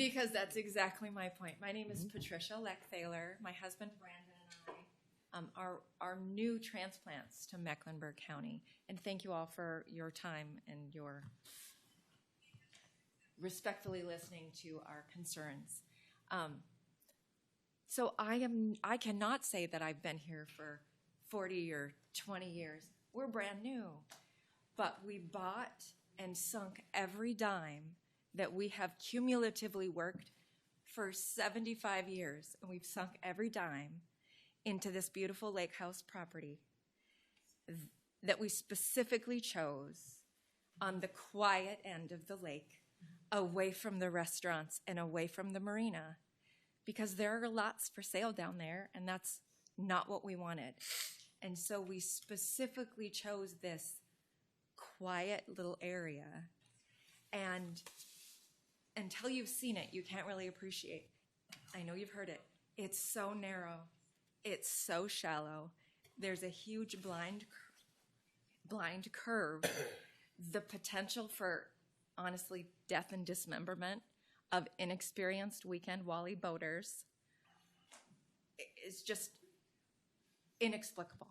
Because that's exactly my point. My name is Patricia Lechthaler. My husband Brandon and I are new transplants to Mecklenburg County. And thank you all for your time and your respectfully listening to our concerns. So I cannot say that I've been here for 40 or 20 years. We're brand new. But we bought and sunk every dime that we have cumulatively worked for 75 years, and we've sunk every dime into this beautiful lake house property that we specifically chose on the quiet end of the lake, away from the restaurants and away from the marina, because there are lots for sale down there, and that's not what we wanted. And so we specifically chose this quiet little area, and until you've seen it, you can't really appreciate. I know you've heard it. It's so narrow. It's so shallow. There's a huge blind curve. The potential for, honestly, death and dismemberment of inexperienced weekend Wally boaters is just inexplicable.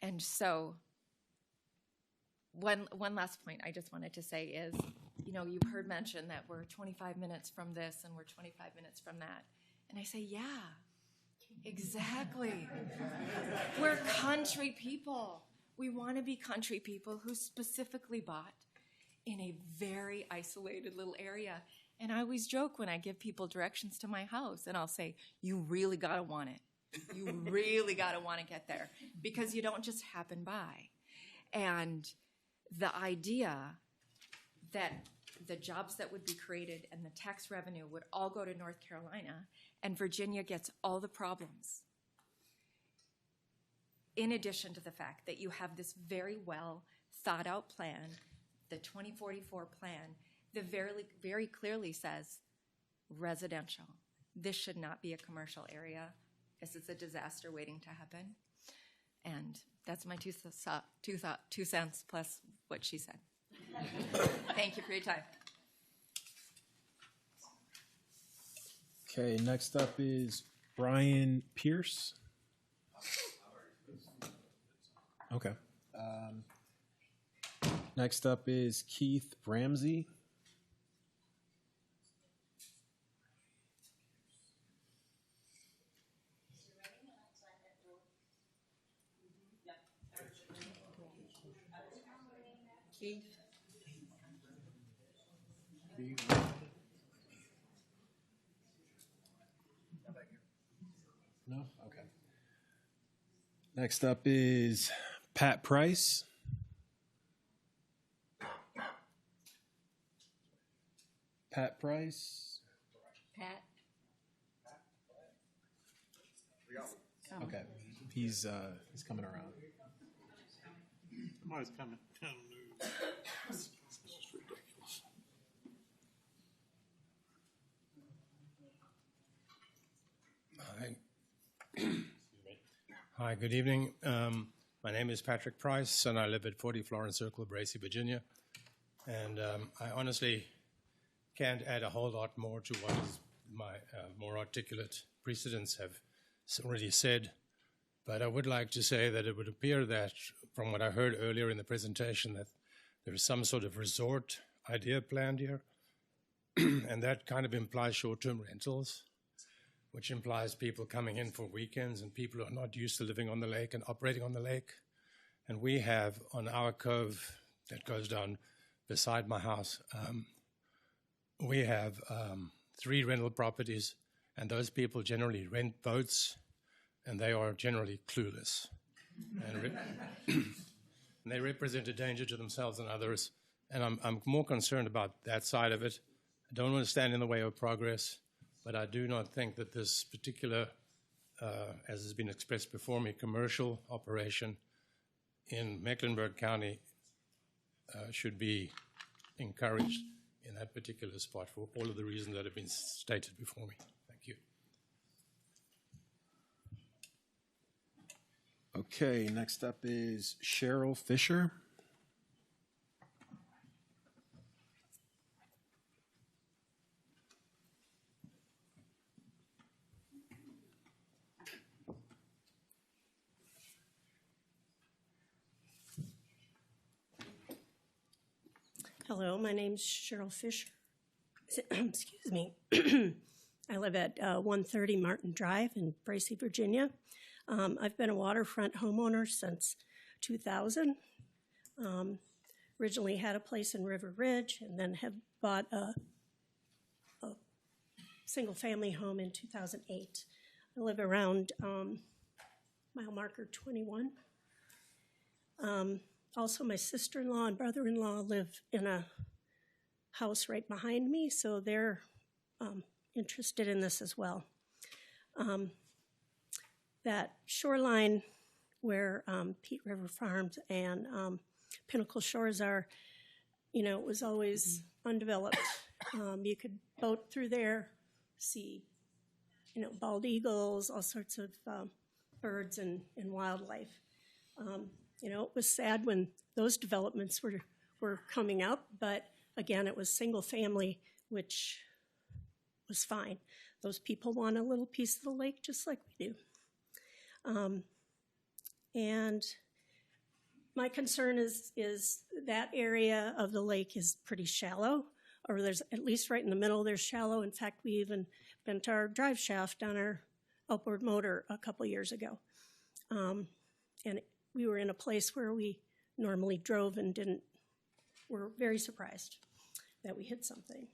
And so one last point I just wanted to say is, you know, you've heard mention that we're 25 minutes from this and we're 25 minutes from that. And I say, yeah, exactly. We're country people. We want to be country people who specifically bought in a very isolated little area. And I always joke when I give people directions to my house, and I'll say, you really got to want it. You really got to want to get there, because you don't just happen by. And the idea that the jobs that would be created and the tax revenue would all go to North Carolina, and Virginia gets all the problems, in addition to the fact that you have this very well thought out plan, the 2044 plan, that very clearly says residential. This should not be a commercial area. This is a disaster waiting to happen. And that's my 2 cents plus what she said. Thank you for your time. Okay, next up is Brian Pierce. Okay. Next up is Keith Ramsey. Keith. No? Okay. Next up is Pat Price. Pat Price. Pat. Okay. He's coming around. Somebody's coming. Hi. Hi, good evening. My name is Patrick Price, and I live at 40 Florence Circle, Bracy, Virginia. And I honestly can't add a whole lot more to what my more articulate precedents have already said. But I would like to say that it would appear that, from what I heard earlier in the presentation, that there is some sort of resort idea planned here. And that kind of implies short-term rentals, which implies people coming in for weekends and people who are not used to living on the lake and operating on the lake. And we have on our cove that goes down beside my house, we have 3 rental properties, and those people generally rent boats, and they are generally clueless. And they represent a danger to themselves and others. And I'm more concerned about that side of it. I don't want to stand in the way of progress, but I do not think that this particular, as has been expressed before me, commercial operation in Mecklenburg County should be encouraged in that particular spot for all of the reasons that have been stated before me. Thank you. Okay, next up is Cheryl Fisher. Hello, my name's Cheryl Fisher. Excuse me. I live at 130 Martin Drive in Bracy, Virginia. I've been a waterfront homeowner since 2000. Originally had a place in River Ridge and then have bought a single-family home in 2008. I live around mile marker 21. Also, my sister-in-law and brother-in-law live in a house right behind me, so they're interested in this as well. That shoreline where Peat River Farms and Pinnacle Shores are, you know, it was always undeveloped. You could boat through there, see, you know, bald eagles, all sorts of birds and wildlife. You know, it was sad when those developments were coming up, but again, it was single family, which was fine. Those people want a little piece of the lake just like we do. And my concern is that area of the lake is pretty shallow, or there's at least right in the middle there's shallow. In fact, we even bent our drive shaft on our outboard motor a couple years ago. And we were in a place where we normally drove and were very surprised that we hit something.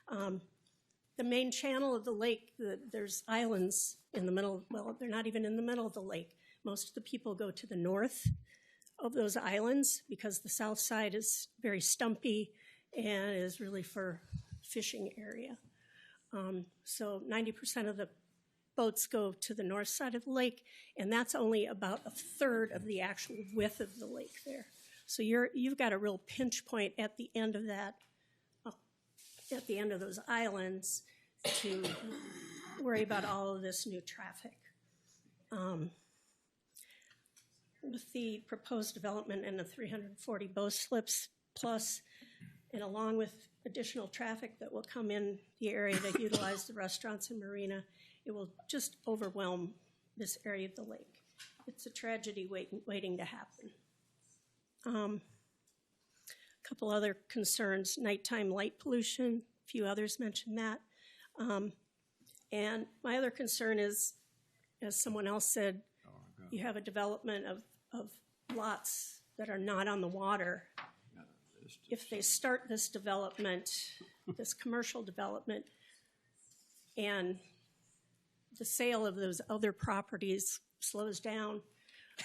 The main channel of the lake, there's islands in the middle. Well, they're not even in the middle of the lake. Most of the people go to the north of those islands because the south side is very stumpy and is really for fishing area. So 90% of the boats go to the north side of the lake, and that's only about a third of the actual width of the lake there. So you've got a real pinch point at the end of that, at the end of those islands, to worry about all of this new traffic. With the proposed development and the 340 boat slips plus, and along with additional traffic that will come in the area to utilize the restaurants and marina, it will just overwhelm this area of the lake. It's a tragedy waiting to happen. A couple other concerns: nighttime light pollution. A few others mentioned that. And my other concern is, as someone else said, you have a development of lots that are not on the water. If they start this development, this commercial development, and the sale of those other properties slows down,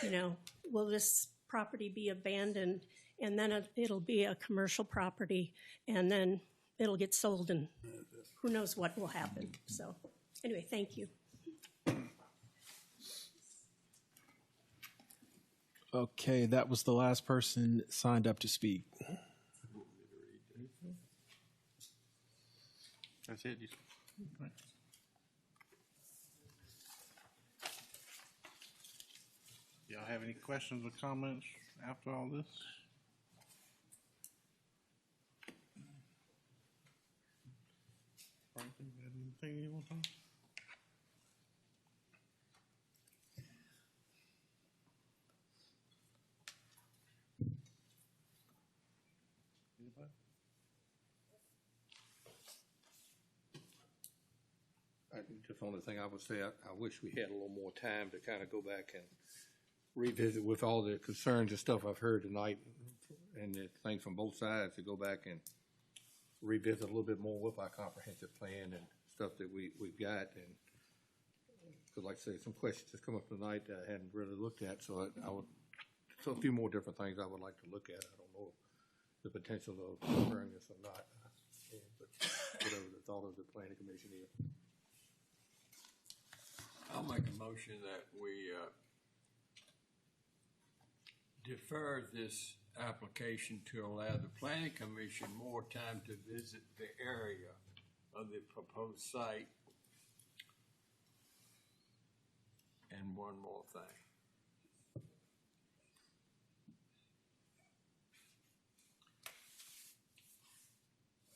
you know, will this property be abandoned, and then it'll be a commercial property, and then it'll get sold, and who knows what will happen. So anyway, thank you. Okay, that was the last person signed up to speak. That's it. Y'all have any questions or comments after all this? Franklin, you got anything you want to say? Anybody? Just the only thing I would say, I wish we had a little more time to kind of go back and revisit with all the concerns and stuff I've heard tonight, and the things from both sides, to go back and revisit a little bit more with our comprehensive plan and stuff that we've got. And because, like I say, some questions just come up tonight that I hadn't really looked at, so so a few more different things I would like to look at. I don't know the potential of deferring this or not, but whatever the thought of the planning commission is. I'll make a motion that we defer this application to allow the planning commission more time to visit the area of the proposed site. And one more thing.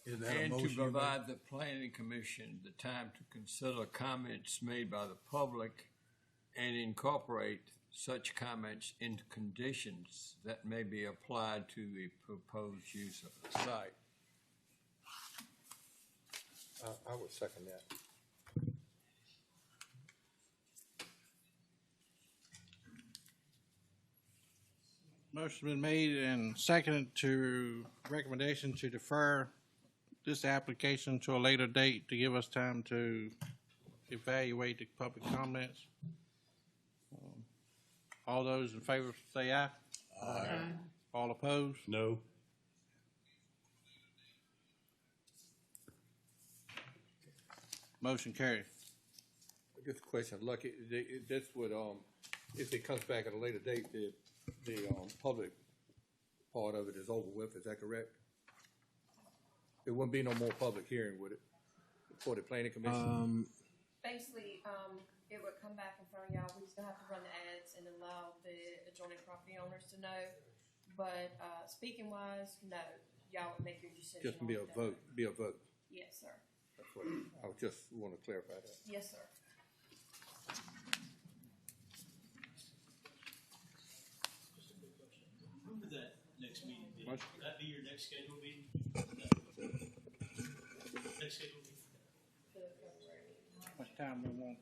Is that a And motion to you made? provide the planning commission the time to consider comments made by the public and incorporate such comments into conditions that may be applied to the proposed use of the site. I would second that. Motion been made and seconded to recommendation to defer this application to a later date to give us time to evaluate the public comments. All those in favor say aye. Aye. All opposed? No. Motion carried. Just a question, Lucky, this would, if it comes back at a later date, the public part of it is over with, is that correct? There wouldn't be no more public hearing, would it, for the planning commission? Basically, it would come back in front of y'all. We still have to run the ads and allow the adjoining property owners to know. But speaking wise, no, y'all would make your decision. Just be a on that. vote, be a vote. Yes, sir. That's what, I would just want to clarify that. Yes, sir. When would that next meeting be? What? Would that be your next scheduled meeting? Next scheduled meeting? Much time we want?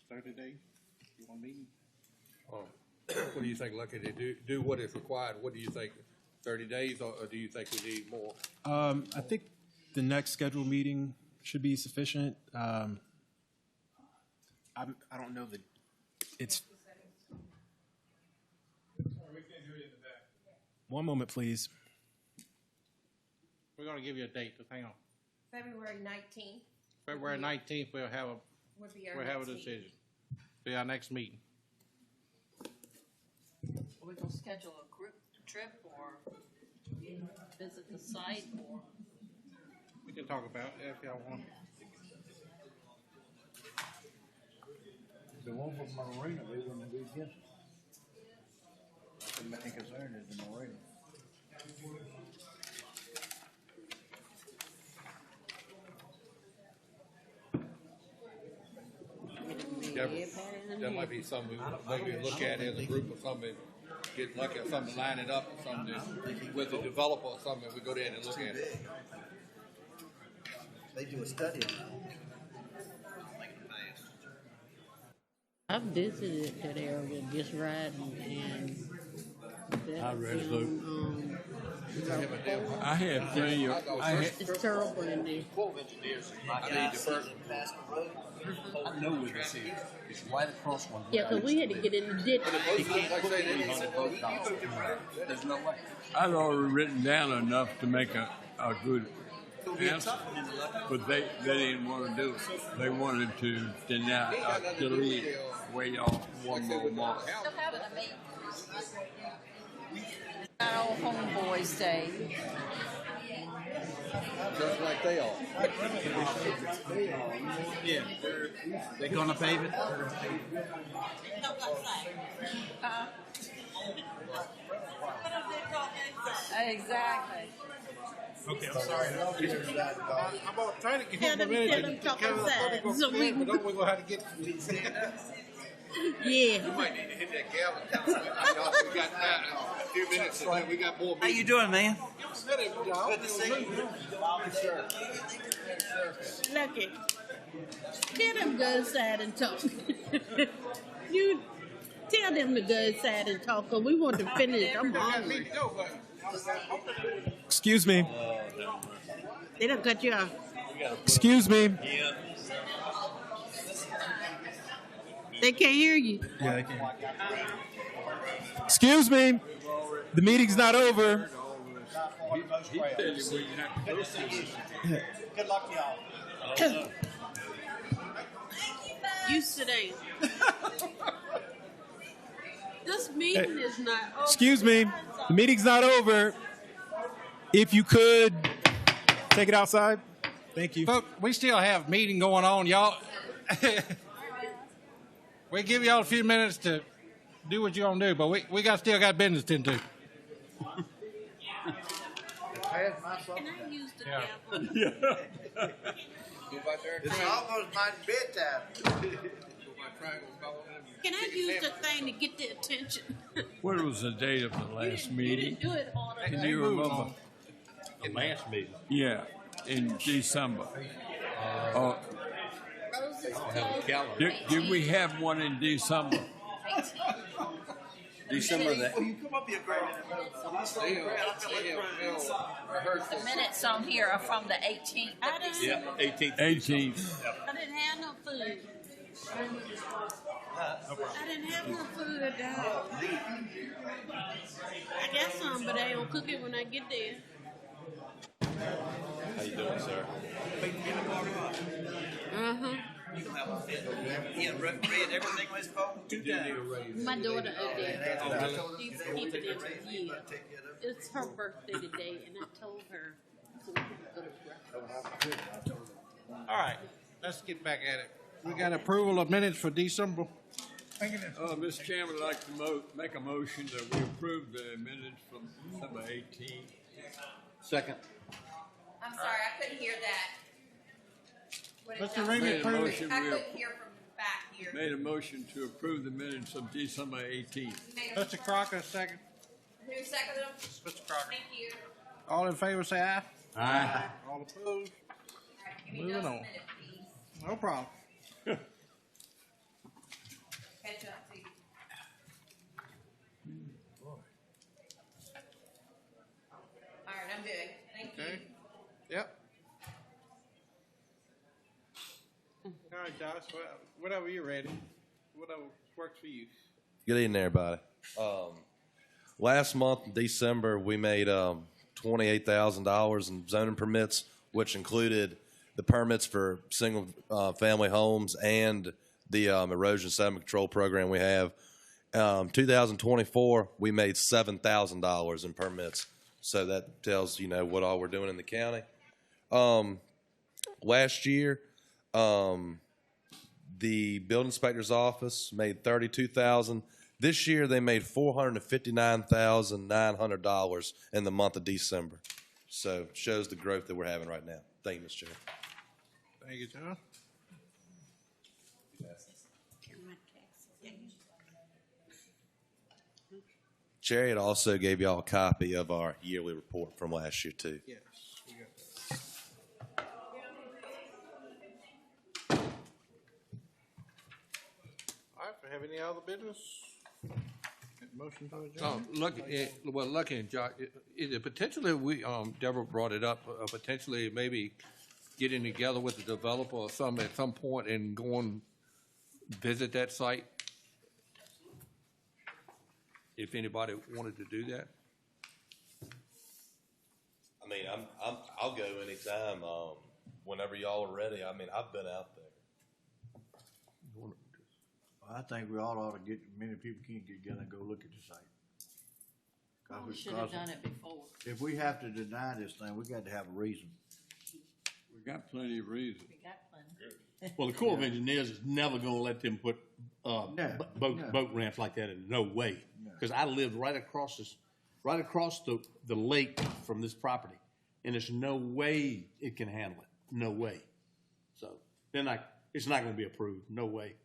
30 days? You want a meeting? What do you think, Lucky, to do what is required? What do you think, 30 days, or do you think we need more? I think the next scheduled meeting should be sufficient. I don't know that it's. One moment, please. We're gonna give you a date, just hang on. February 19th. February 19th, we'll have Would be our a next decision. meeting. Be our next meeting. Are we gonna schedule a group trip or visit the site or? We can talk about it if y'all want. The one from Marina, they wouldn't be against it. The main concern is the Marina. That might be something we maybe look at as a group or something, get lucky or something, line it up or something with the developer or something, we go there and look at it. They do a study on it. I've visited that area just riding and. I read it. I I had plenty of. It's terrible in there. I know where this is. It's right across one. Yeah, 'cause we had to get in the ditch. You can't put it on the boat dock. There's no way. I'd already written down enough to make a good answer, but they didn't want to do it. They wanted to deny, delete way off one more mark. Our old homeboys day. Just like they are. Yeah. They gonna pave it? Exactly. Okay, I'm sorry. I'm gonna try to get Tell them- tell them talk outside, so we- but don't we gonna have to get. Yeah. You might need to hit that gavel. We got a few minutes, and we got more. How you doing, man? Good to see you. Lucky. Tell them go inside and talk. You tell them to go inside and talk, 'cause we want to finish. I'm hungry. Excuse me. They don't cut you off. Excuse me. They can't hear you. Yeah, they can. Excuse me. The meeting's not over. Good luck to y'all. You sit down. This meeting is not over. Excuse me. The meeting's not over. If you could take it outside. Thank you. Folks, we still have meeting going on, y'all. We give y'all a few minutes to do what you're gonna do, but we still got business to do. Can I use the Yeah. gavel? It's almost my bedtime. Can I use the thing to get the attention? What was the date of the last You meeting? didn't do it hard enough. Can you remember? The last meeting. Yeah, in December. Roses have a closed. calendar. Did we have one in December? December the. The minutes on here are from the 18th. Yeah, 18th. 18th. I didn't have no food. I didn't have no food. I got some, but I will cook it when I get there. How you doing, sir? Uh-huh. He had read everything on his phone 2 times. My daughter up there. She's keeping it for years. It's her birthday today, and I told her. So we can go to breakfast. All right, let's get back at it. We got approval of minutes for December. Mr. Chairman, I'd like to make a motion that we approve the minutes from December 18th. Second. I'm sorry, I couldn't hear that. What did Mr. y'all Rainey, say? approve. I couldn't hear from back here. Made a motion to approve the minutes of December 18th. Mr. Crocker, second. Who seconded them? Mr. Crocker. Thank you. All in favor, say aye. Aye. All opposed? All right, give me Moving just a on. minute, please. No problem. Catch up to you. All right, I'm good. Thank you. Okay. Yep. All right, Josh, whatever you're ready. Whatever works for you. Good evening, everybody. Last month, in December, we made $28,000 in zoning permits, which included the permits for single family homes and the erosion sediment control program we have. 2024, we made $7,000 in permits. So that tells what all we're doing in the county. Last year, the building inspector's office made $32,000. This year they made $459,900 in the month of December. So it shows the growth that we're having right now. Thank you, Mr. Chair. Thank you, John. Chariot also gave y'all a copy of our yearly report from last year too. Yes, we got that. All right, if we have any other business? Motion to adjourn? Lucky and Josh, potentially Deborah brought it up, potentially maybe getting together with the developer or some at some point and going visit that site. If anybody wanted to do that. I mean, I'll go anytime. Whenever y'all are ready. I mean, I've been out there. I think we all ought to get, many people can get together and go look at the site. We should have done it before. If we have to deny this thing, we got to have a reason. We got plenty of reasons. We got plenty. Well, the Corps of Engineers is never going to let them put boat ramps like that in. No way. Because I lived right across the lake from this property, and there's no way it can handle it. No way. So then it's not going to be approved. No way.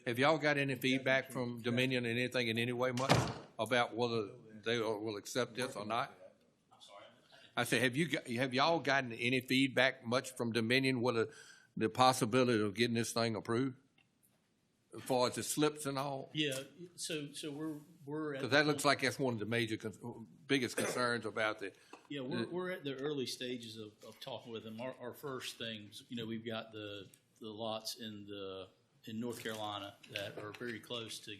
Have y'all got any feedback from Dominion and anything in any way much about whether they will accept this or not? I said, have y'all gotten any feedback much from Dominion whether the possibility of getting this thing approved? As far as the slips and all? Yeah, so we're at. Because that looks like that's one of the biggest concerns about the. Yeah, we're at the early stages of talking with them. Our first things, we've got the lots in North Carolina that are very close to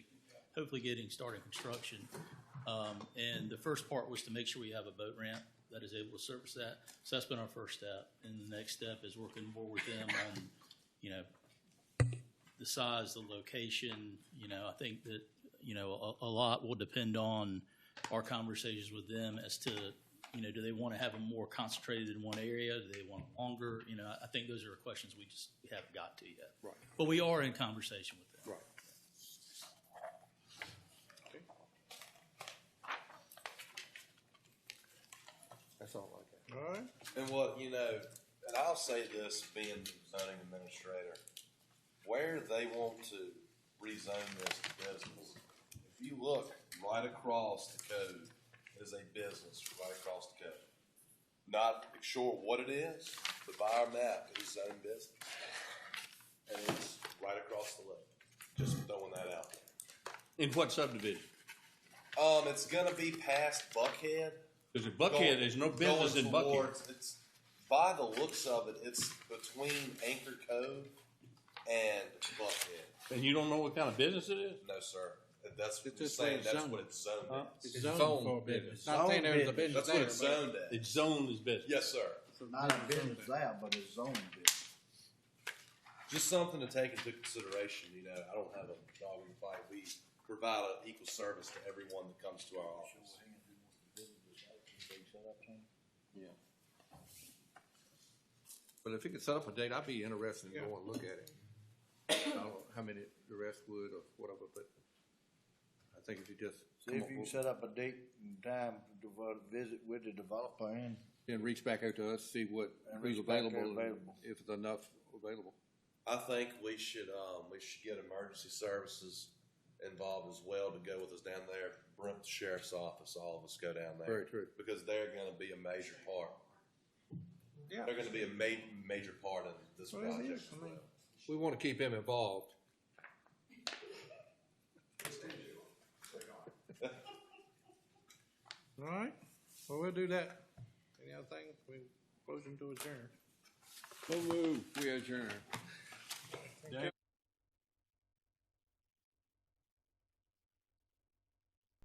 hopefully starting construction. And the first part was to make sure we have a boat ramp that is able to service that. So that's been our first step. And the next step is working more with them on, the size, the location. I think that, a lot will depend on our conversations with them as to, do they want to have them more concentrated in one area? Do they want them longer? I think those are questions we haven't got to yet. Right. But we are in conversation with them. Right. Okay. That's all I got. All right. And what, And I'll say this, being zoning administrator, where they want to rezone this to business, if you look right across the code, is a business right across the code. Not sure what it is, but by our map, it's zone business. And it's right across the lake. Just throwing that out there. In what subdivision? It's gonna be past Buckhead. Because at Buckhead, there's no business in Going Buckhead. towards- It's, by the looks of it, it's between Anchor Cove and Buckhead. And you don't know what kind of business it is? No, sir. That's It's just just saying what that's it's zoned. what it's zoned Huh? as. It's zoned for business. Not saying there's a business That's what it's there, but- zoned as. It's zoned as business. Yes, sir. So not a business there, but it's zone business. Just something to take into consideration, you know, I don't have a dog in the fight. We provide an equal service to everyone that comes to our office. Yeah. But if you could set up a date, I'd be interested in going and look at it. I don't know how many the rest would or whatever, but I think if you just. See if you can set up a date and time to visit with the developer and. Then reach back out to us, see what, And who's reach back available, there and available. if it's enough available. I think we should get emergency services involved as well to go with us down there. Brent Sheriff's Office, all of us go down there. Very true. Because they're gonna be a major part. Yeah. They're gonna be a major part in this Well, it project is. as well. We want to keep him involved. All right, well, we'll do that. Any other thing? We close to adjourn. So move, we adjourn.